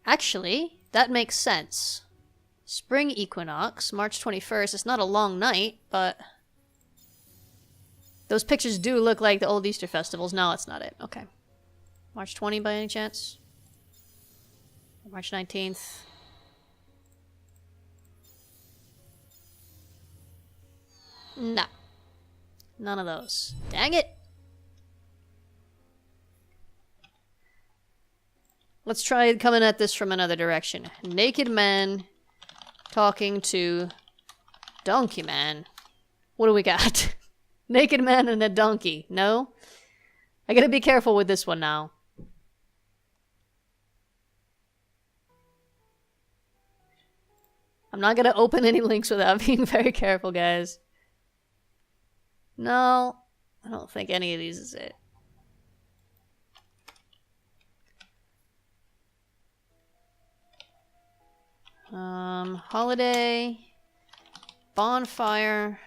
Actually, that makes sense. Spring equinox, March 21st. It's not a long night, but those pictures do look like the old Easter festivals. No, it's not it. Okay. March 20 by any chance? March 19th. No. None of those. Dang it! Let's try coming at this from another direction. Naked man talking to donkey man. What do we got? Naked man and a donkey. No? I gotta be careful with this one now. I'm not gonna open any links without being very careful, guys. No, I don't think any of these is it. Holiday, bonfire.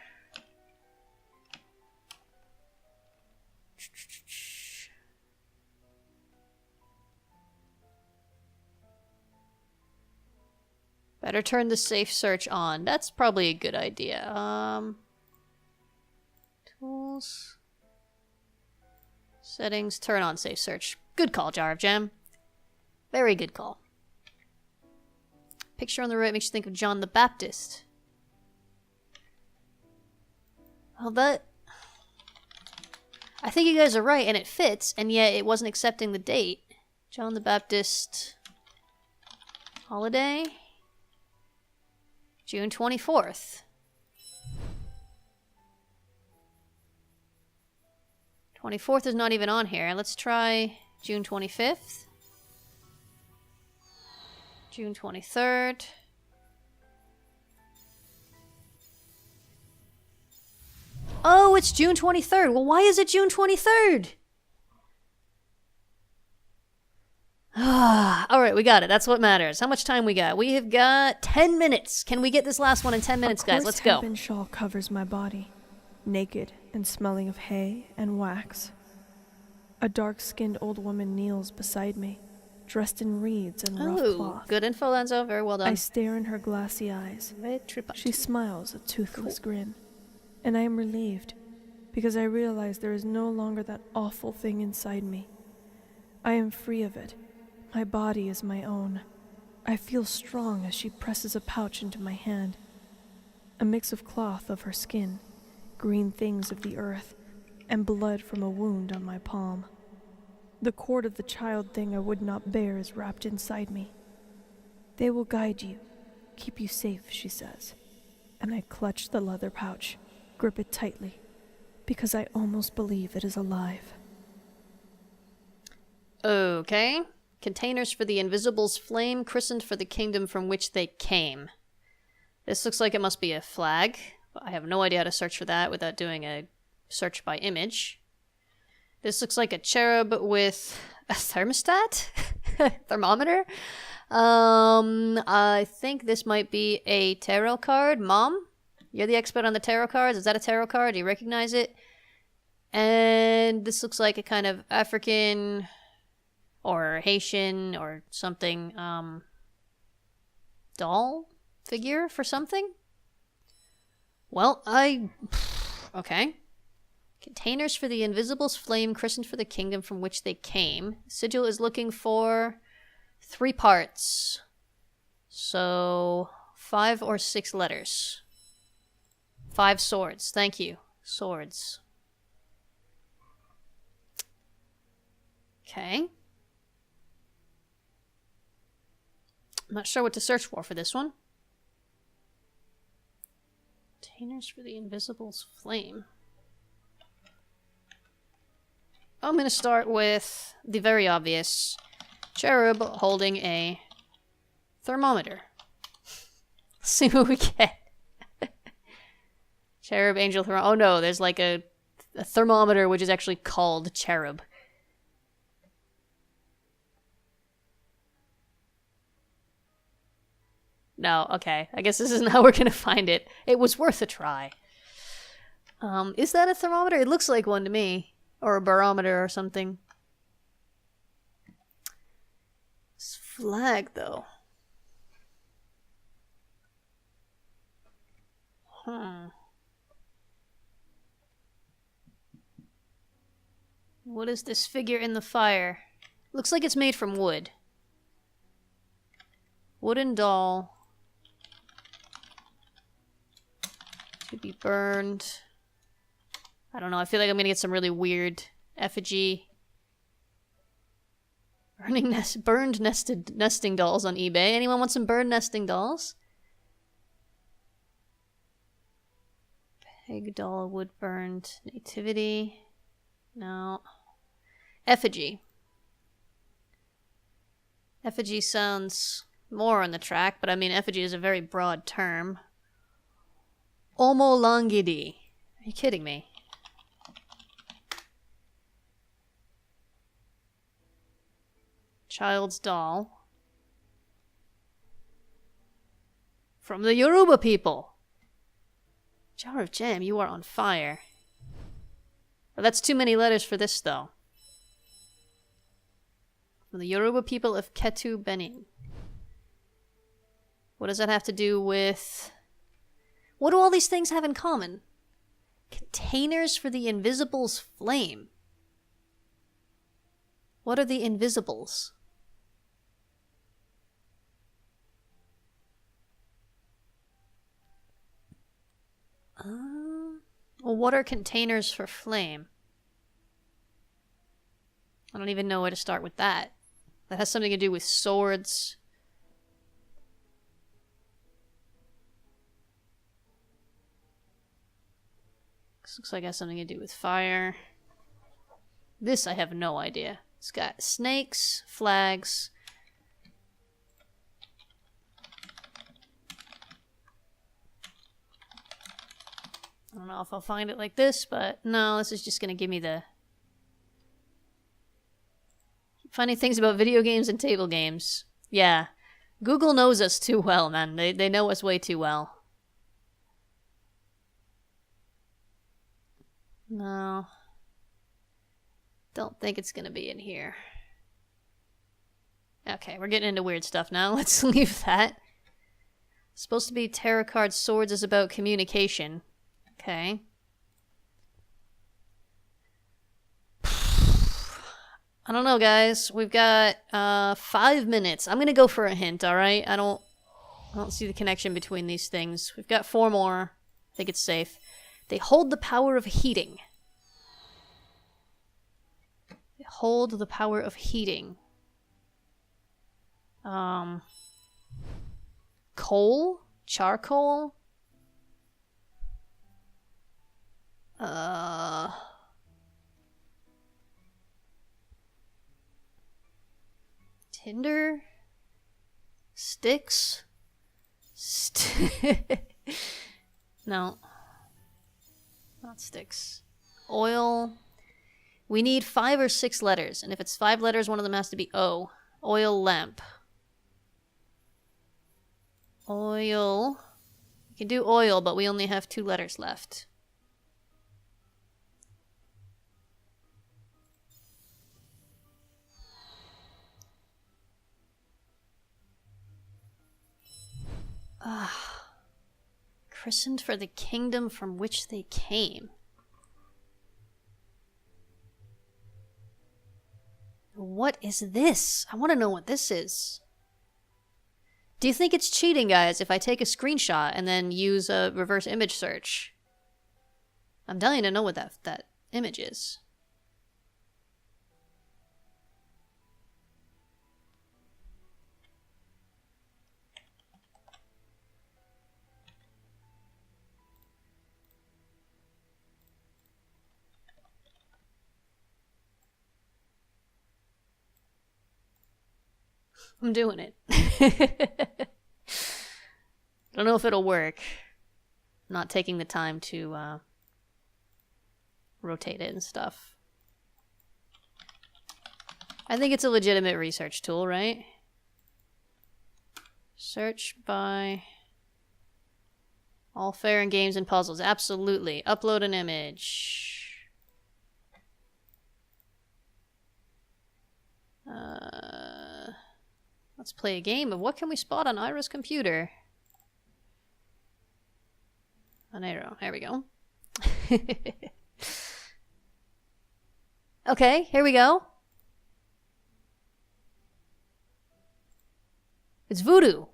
Better turn the safe search on. That's probably a good idea. Tools. Settings, turn on safe search. Good call, Jar of Jam. Very good call. Picture on the right makes you think of John the Baptist. Well, that... I think you guys are right, and it fits, and yet it wasn't accepting the date. John the Baptist... holiday? June 24th. 24th is not even on here. Let's try June 25th. June 23rd. Oh, it's June 23rd. Well, why is it June 23rd? Alright, we got it. That's what matters. How much time we got? We have got 10 minutes. Can we get this last one in 10 minutes, guys? Let's go. A coarse shawl covers my body, naked and smelling of hay and wax. A dark-skinned old woman kneels beside me, dressed in reeds and rough cloth. Good info, Lenzo. Very well done. I stare in her glassy eyes. She smiles a toothless grin, and I am relieved, because I realize there is no longer that awful thing inside me. I am free of it, My body is my own. I feel strong as she presses a pouch into my hand. A mix of cloth of her skin, green things of the earth, and blood from a wound on my palm. The cord of the child thing I would not bear is wrapped inside me. They will guide you, keep you safe, she says. And I clutch the leather pouch, grip it tightly, because I almost believe it is alive. Okay. Containers for the Invisible's flame, christened for the kingdom from which they came. This looks like it must be a flag. I have no idea how to search for that without doing a search by image. This looks like a cherub with a thermostat? Thermometer? I think this might be a tarot card. Mom? You're the expert on the tarot cards. Is that a tarot card? Do you recognize it? And this looks like a kind of African or Haitian or something doll figure for something? Well, okay. Containers for the Invisible's flame, christened for the kingdom from which they came. Sigil is looking for 3 parts. So 5 or 6 letters. 5 swords. Thank you. Swords. Okay. I'm not sure what to search for this one. Containers for the Invisible's flame. I'm going to start with the very obvious cherub holding a thermometer. Let's see what we get. Cherub, angel, thermometer. Oh no, there's like a thermometer which is actually called cherub. No, okay. I guess this isn't how we're going to find it. It was worth a try. Is that a thermometer? It looks like one to me. Or a barometer or something. This flag, though. What is this figure in the fire? Looks like it's made from wood. Wooden doll. Could be burned. I don't know. I feel like I'm going to get some really weird effigy. Burned nesting dolls on eBay. Anyone want some burned nesting dolls? Peg doll, wood burned, nativity. No. Effigy. Effigy sounds more on the track, but I mean, effigy is a very broad term. Omolangidi. Are you kidding me? Child's doll. From the Yoruba people. Jar of jam, you are on fire. Oh, that's too many letters for this, though. From the Yoruba people of Ketu Benin. What does that have to do with... What do all these things have in common? Containers for the Invisible's flame. What are the Invisibles? Well, what are containers for flame? I don't even know where to start with that. That has something to do with swords. This looks like it has something to do with fire. This I have no idea. It's got snakes, flags. I don't know if I'll find it like this, but no, this is just going to give me the... Funny things about video games and table games. Yeah. Google knows us too well, man. They know us way too well. No. Don't think it's going to be in here. Okay, we're getting into weird stuff now. Let's leave that. Supposed to be tarot card swords is about communication. Okay. I don't know, guys. We've got 5 minutes. I'm gonna go for a hint, alright? I don't see the connection between these things. We've got 4 more. I think it's safe. They hold the power of heating. They hold the power of heating. Coal? Charcoal? Tinder? Sticks? No. Not sticks. Oil. We need 5 or 6 letters, and if it's 5 letters, one of them has to be O. Oil lamp. Oil. We can do oil, but we only have 2 letters left. Christened for the kingdom from which they came. What is this? I want to know what this is. Do you think it's cheating, guys, if I take a screenshot and then use a reverse image search? I'm dying to know what that image is. I'm doing it. Don't know if it'll work. I'm not taking the time to rotate it and stuff. I think it's a legitimate research tool, right? Search by all fair and games and puzzles. Absolutely. Upload an image. Let's play a game of what can we spot on AIRA'S computer. Ahnayro. There we go. Okay, here we go. It's voodoo.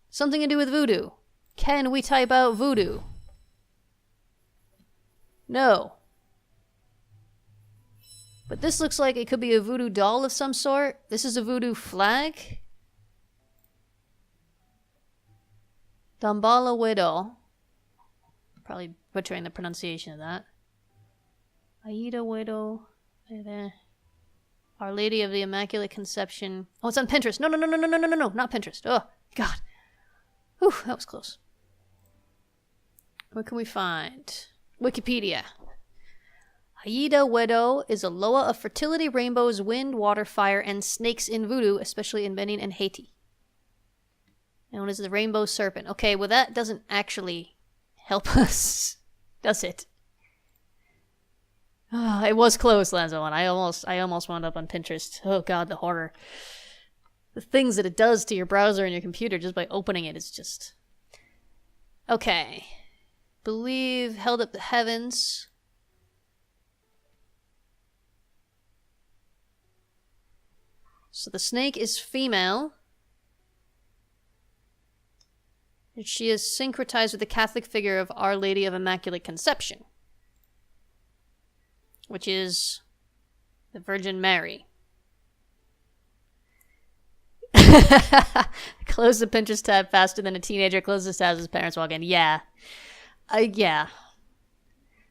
Something to do with voodoo. Can we type out voodoo? No. But this looks like it could be a voodoo doll of some sort. This is a voodoo flag. Dambala Widow. Probably butchering the pronunciation of that. Aida Widow. Our Lady of the Immaculate Conception. Oh, it's on Pinterest. No, not Pinterest. Oh, God. Whew, that was close. What can we find? Wikipedia. Aida Widow is a loa of fertility, rainbows, wind, water, fire, and snakes in voodoo, especially in Benin and Haiti. Known as the rainbow serpent. Okay, well that doesn't actually help us, does it? Oh, it was close, Lanzo, and I almost wound up on Pinterest. Oh God, the horror. The things that it does to your browser and your computer just by opening it is just... Okay. Believe held up the heavens. So the snake is female. And she is syncretized with the Catholic figure of Our Lady of Immaculate Conception, which is the Virgin Mary. Close the Pinterest tab faster than a teenager closes tabs as his parents walk in. Yeah. Yeah.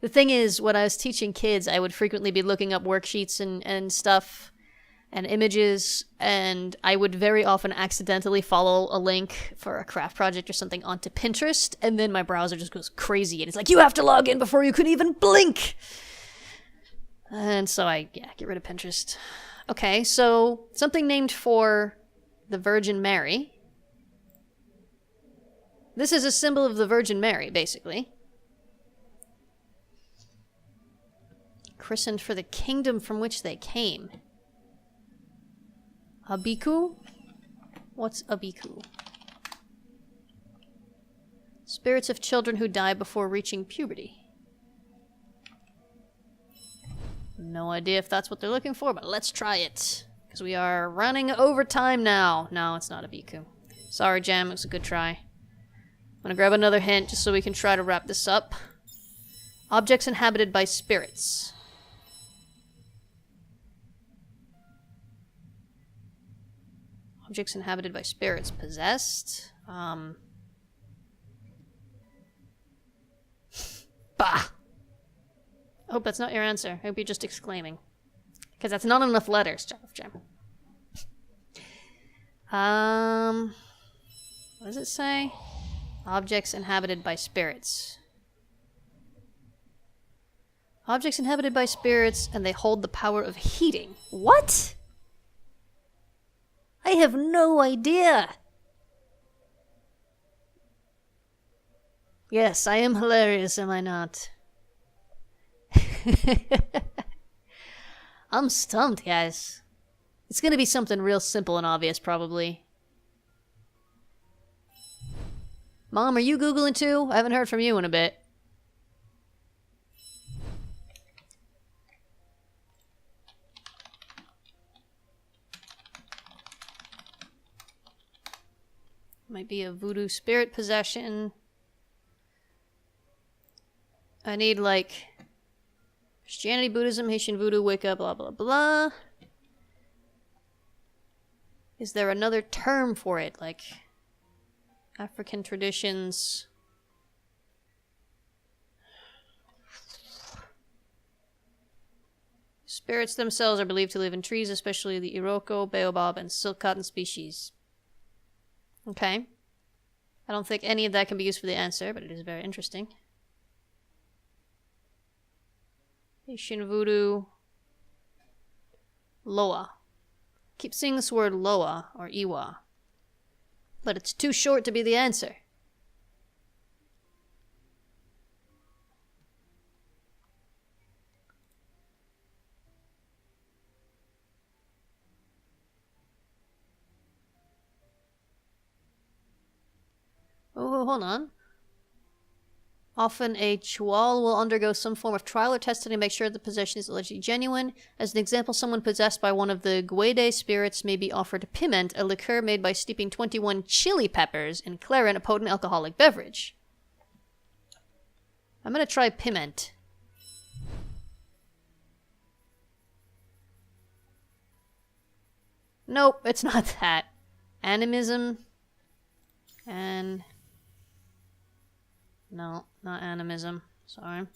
The thing is, when I was teaching kids, I would frequently be looking up worksheets and stuff and images, and I would very often accidentally follow a link for a craft project or something onto Pinterest, and then my browser just goes crazy, and it's like, you have to log in before you can even blink! And so I get rid of Pinterest. Okay, so something named for the Virgin Mary. This is a symbol of the Virgin Mary, basically. Christened for the kingdom from which they came. Abiku? What's Abiku? Spirits of children who die before reaching puberty. No idea if that's what they're looking for, but let's try it. Because we are running over time now. No, it's not a Biku. Sorry, Jam, it was a good try. I'm gonna grab another hint just so we can try to wrap this up. Objects inhabited by spirits. Objects inhabited by spirits. Possessed. Bah! I hope that's not your answer. I hope you're just exclaiming. Because that's not enough letters, Jam. What does it say? Objects inhabited by spirits. Objects inhabited by spirits, and they hold the power of heating. What? I have no idea. Yes, I am hilarious, am I not? I'm stumped, guys. It's gonna be something real simple and obvious, probably. Mom, are you Googling too? I haven't heard from you in a bit. Might be a voodoo spirit possession. I need, like, Christianity, Buddhism, Haitian voodoo, Wicca, blah, blah, blah. Is there another term for it? Like, African traditions. Spirits themselves are believed to live in trees, especially the Iroko, baobab, and silk cotton species. Okay. I don't think any of that can be used for the answer, but it is very interesting. Haitian voodoo. Loa. Keep seeing this word Loa or Iwa. But it's too short to be the answer. Oh, hold on. Often a Chual will undergo some form of trial or testing to make sure the possession is allegedly genuine. As an example, someone possessed by one of the Guede spirits may be offered piment, a liqueur made by steeping 21 chili peppers in claret, a potent alcoholic beverage. I'm gonna try piment. Nope, it's not that. Animism. And... no, not animism. Sorry.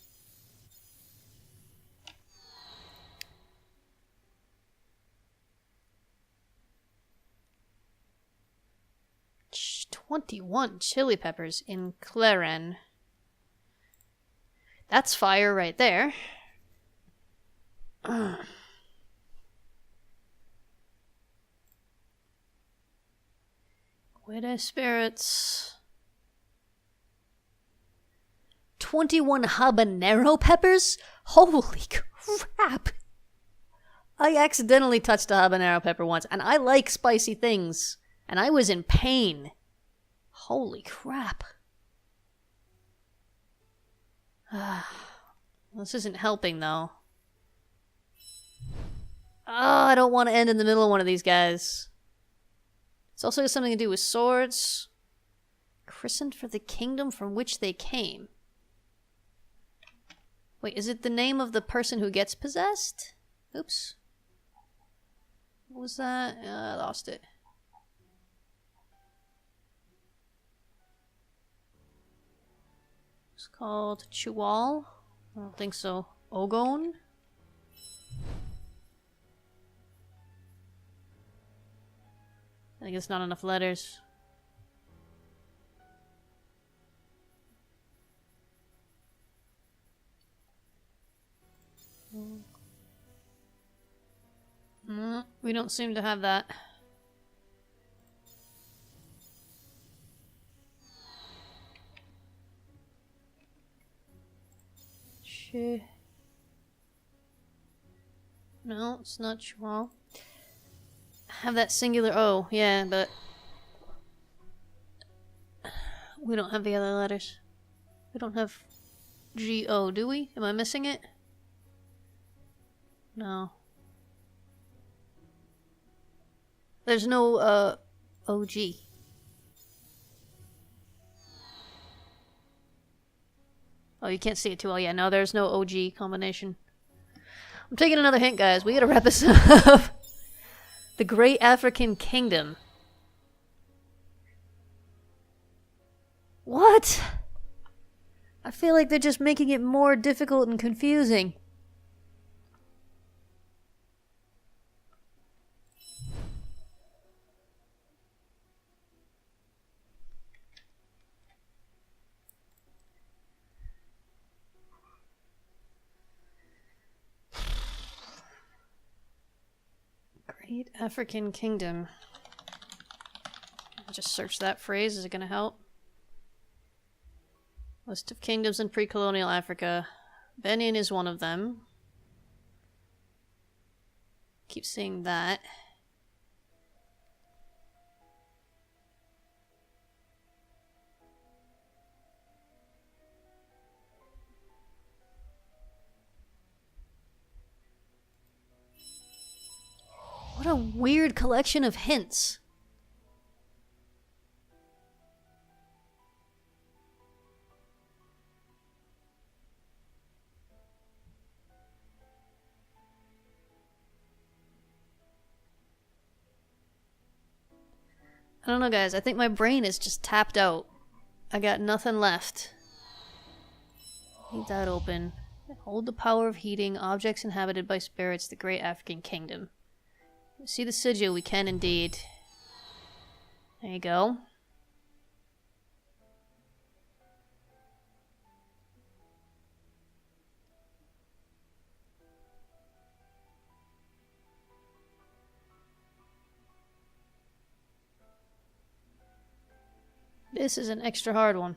Shh, 21 chili peppers in Claren. That's fire right there. Guida spirits. 21 habanero peppers? Holy crap! I accidentally touched a habanero pepper once, and I like spicy things, and I was in pain. Holy crap. This isn't helping, though. Oh, I don't want to end in the middle of one of these guys. It's also got something to do with swords. Christened for the kingdom from which they came. Wait, is it the name of the person who gets possessed? Oops. What was that? I lost it. It's called Chual. I don't think so. Ogon? I think it's not enough letters. We don't seem to have that. No, it's not Chual. Have that singular O, yeah, but we don't have the other letters. We don't have G-O, do we? Am I missing it? No. There's no, OG. Oh, you can't see it too well. Yeah, no, there's no OG combination. I'm taking another hint, guys. We gotta wrap this up. The Great African Kingdom. What? I feel like they're just making it more difficult and confusing. Great African Kingdom. I'll just search that phrase. Is it going to help? List of kingdoms in pre-colonial Africa. Benin is one of them. Keep seeing that. What a weird collection of hints. I don't know, guys. I think my brain is just tapped out. I got nothing left. Leave that open. Hold the power of heating objects inhabited by spirits, the Great African Kingdom. See the sigil, we can indeed. There you go. This is an extra hard one.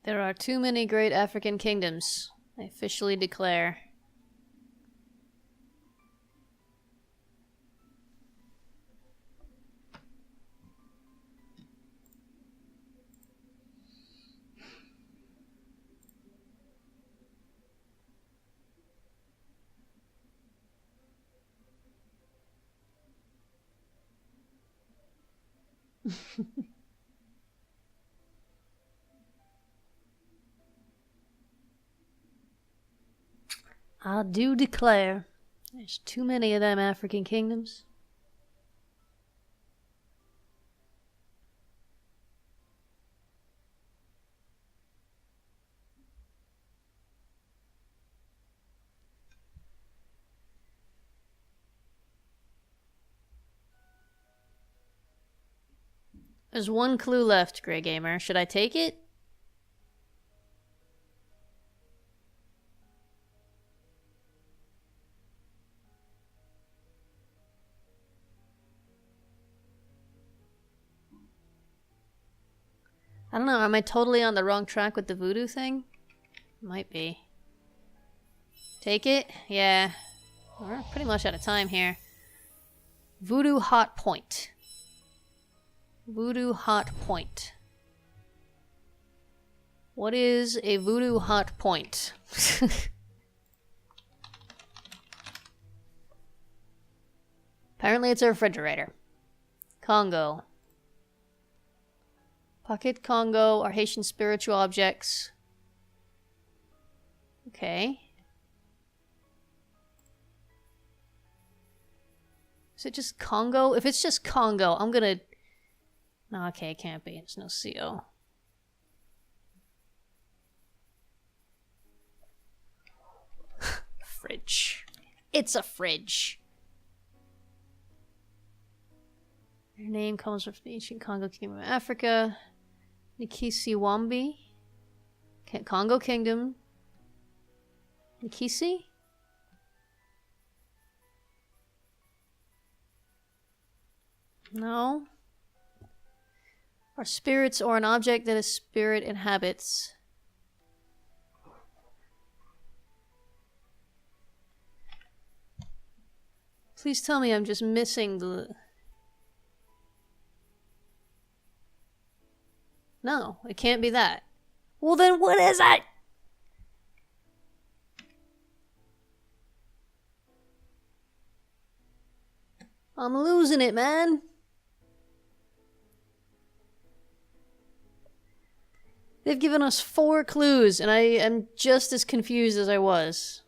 There are too many great African kingdoms, I officially declare. I do declare, there's too many of them African kingdoms. There's one clue left, Grey Gamer. Should I take it? I don't know, am I totally on the wrong track with the voodoo thing? Might be. Take it? Yeah. We're pretty much out of time here. Voodoo hot point. Voodoo hot point. What is a voodoo hot point? Apparently it's a refrigerator. Congo. Pocket Congo are Haitian spiritual objects. Okay. Is it just Congo? If it's just Congo, I'm gonna... No, okay, it can't be. There's no CO. Fridge. It's a fridge. Your name comes from the ancient Congo Kingdom of Africa. Nikisi-Wambi. Congo Kingdom. Nikisi? No. Are spirits or an object that a spirit inhabits? Please tell me I'm just missing the... No, it can't be that. Well then what is it? I'm losing it, man. They've given us 4 clues, and I am just as confused as I was.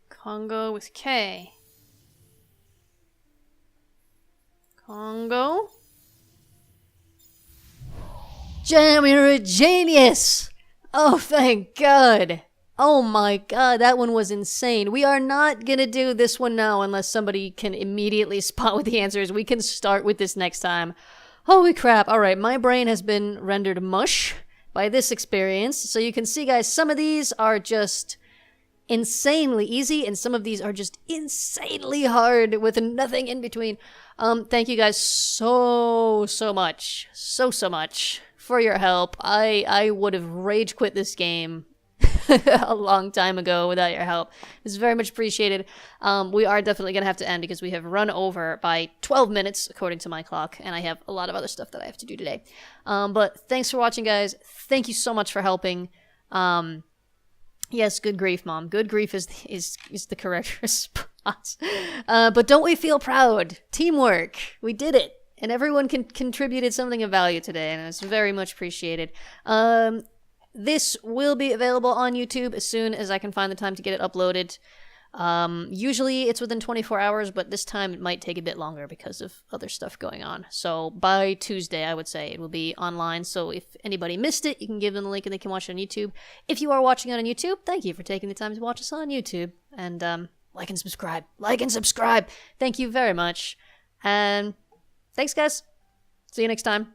Congo with K. Congo. Jam, you're a genius! Oh, thank God. Oh my God, that one was insane. We are not gonna do this one now unless somebody can immediately spot what the answer is. We can start with this next time. Holy crap. Alright, my brain has been rendered mush by this experience. So you can see, guys, some of these are just insanely easy, and some of these are just insanely hard with nothing in between. Thank you guys so much. So much for your help. I would have rage quit this game a long time ago without your help. It's very much appreciated. We are definitely gonna have to end because we have run over by 12 minutes according to my clock, and I have a lot of other stuff that I have to do today. But thanks for watching, guys. Thank you so much for helping. Yes, good grief, Mom. Good grief is the correct response. But don't we feel proud? Teamwork. We did it. And everyone contributed something of value today, and it's very much appreciated. This will be available on YouTube as soon as I can find the time to get it uploaded. Usually it's within 24 hours, but this time it might take a bit longer because of other stuff going on. So by Tuesday, I would say it will be online. So if anybody missed it, you can give them the link and they can watch it on YouTube. If you are watching it on YouTube, thank you for taking the time to watch us on YouTube. And like and subscribe. Like and subscribe. Thank you very much. And thanks, guys. See you next time.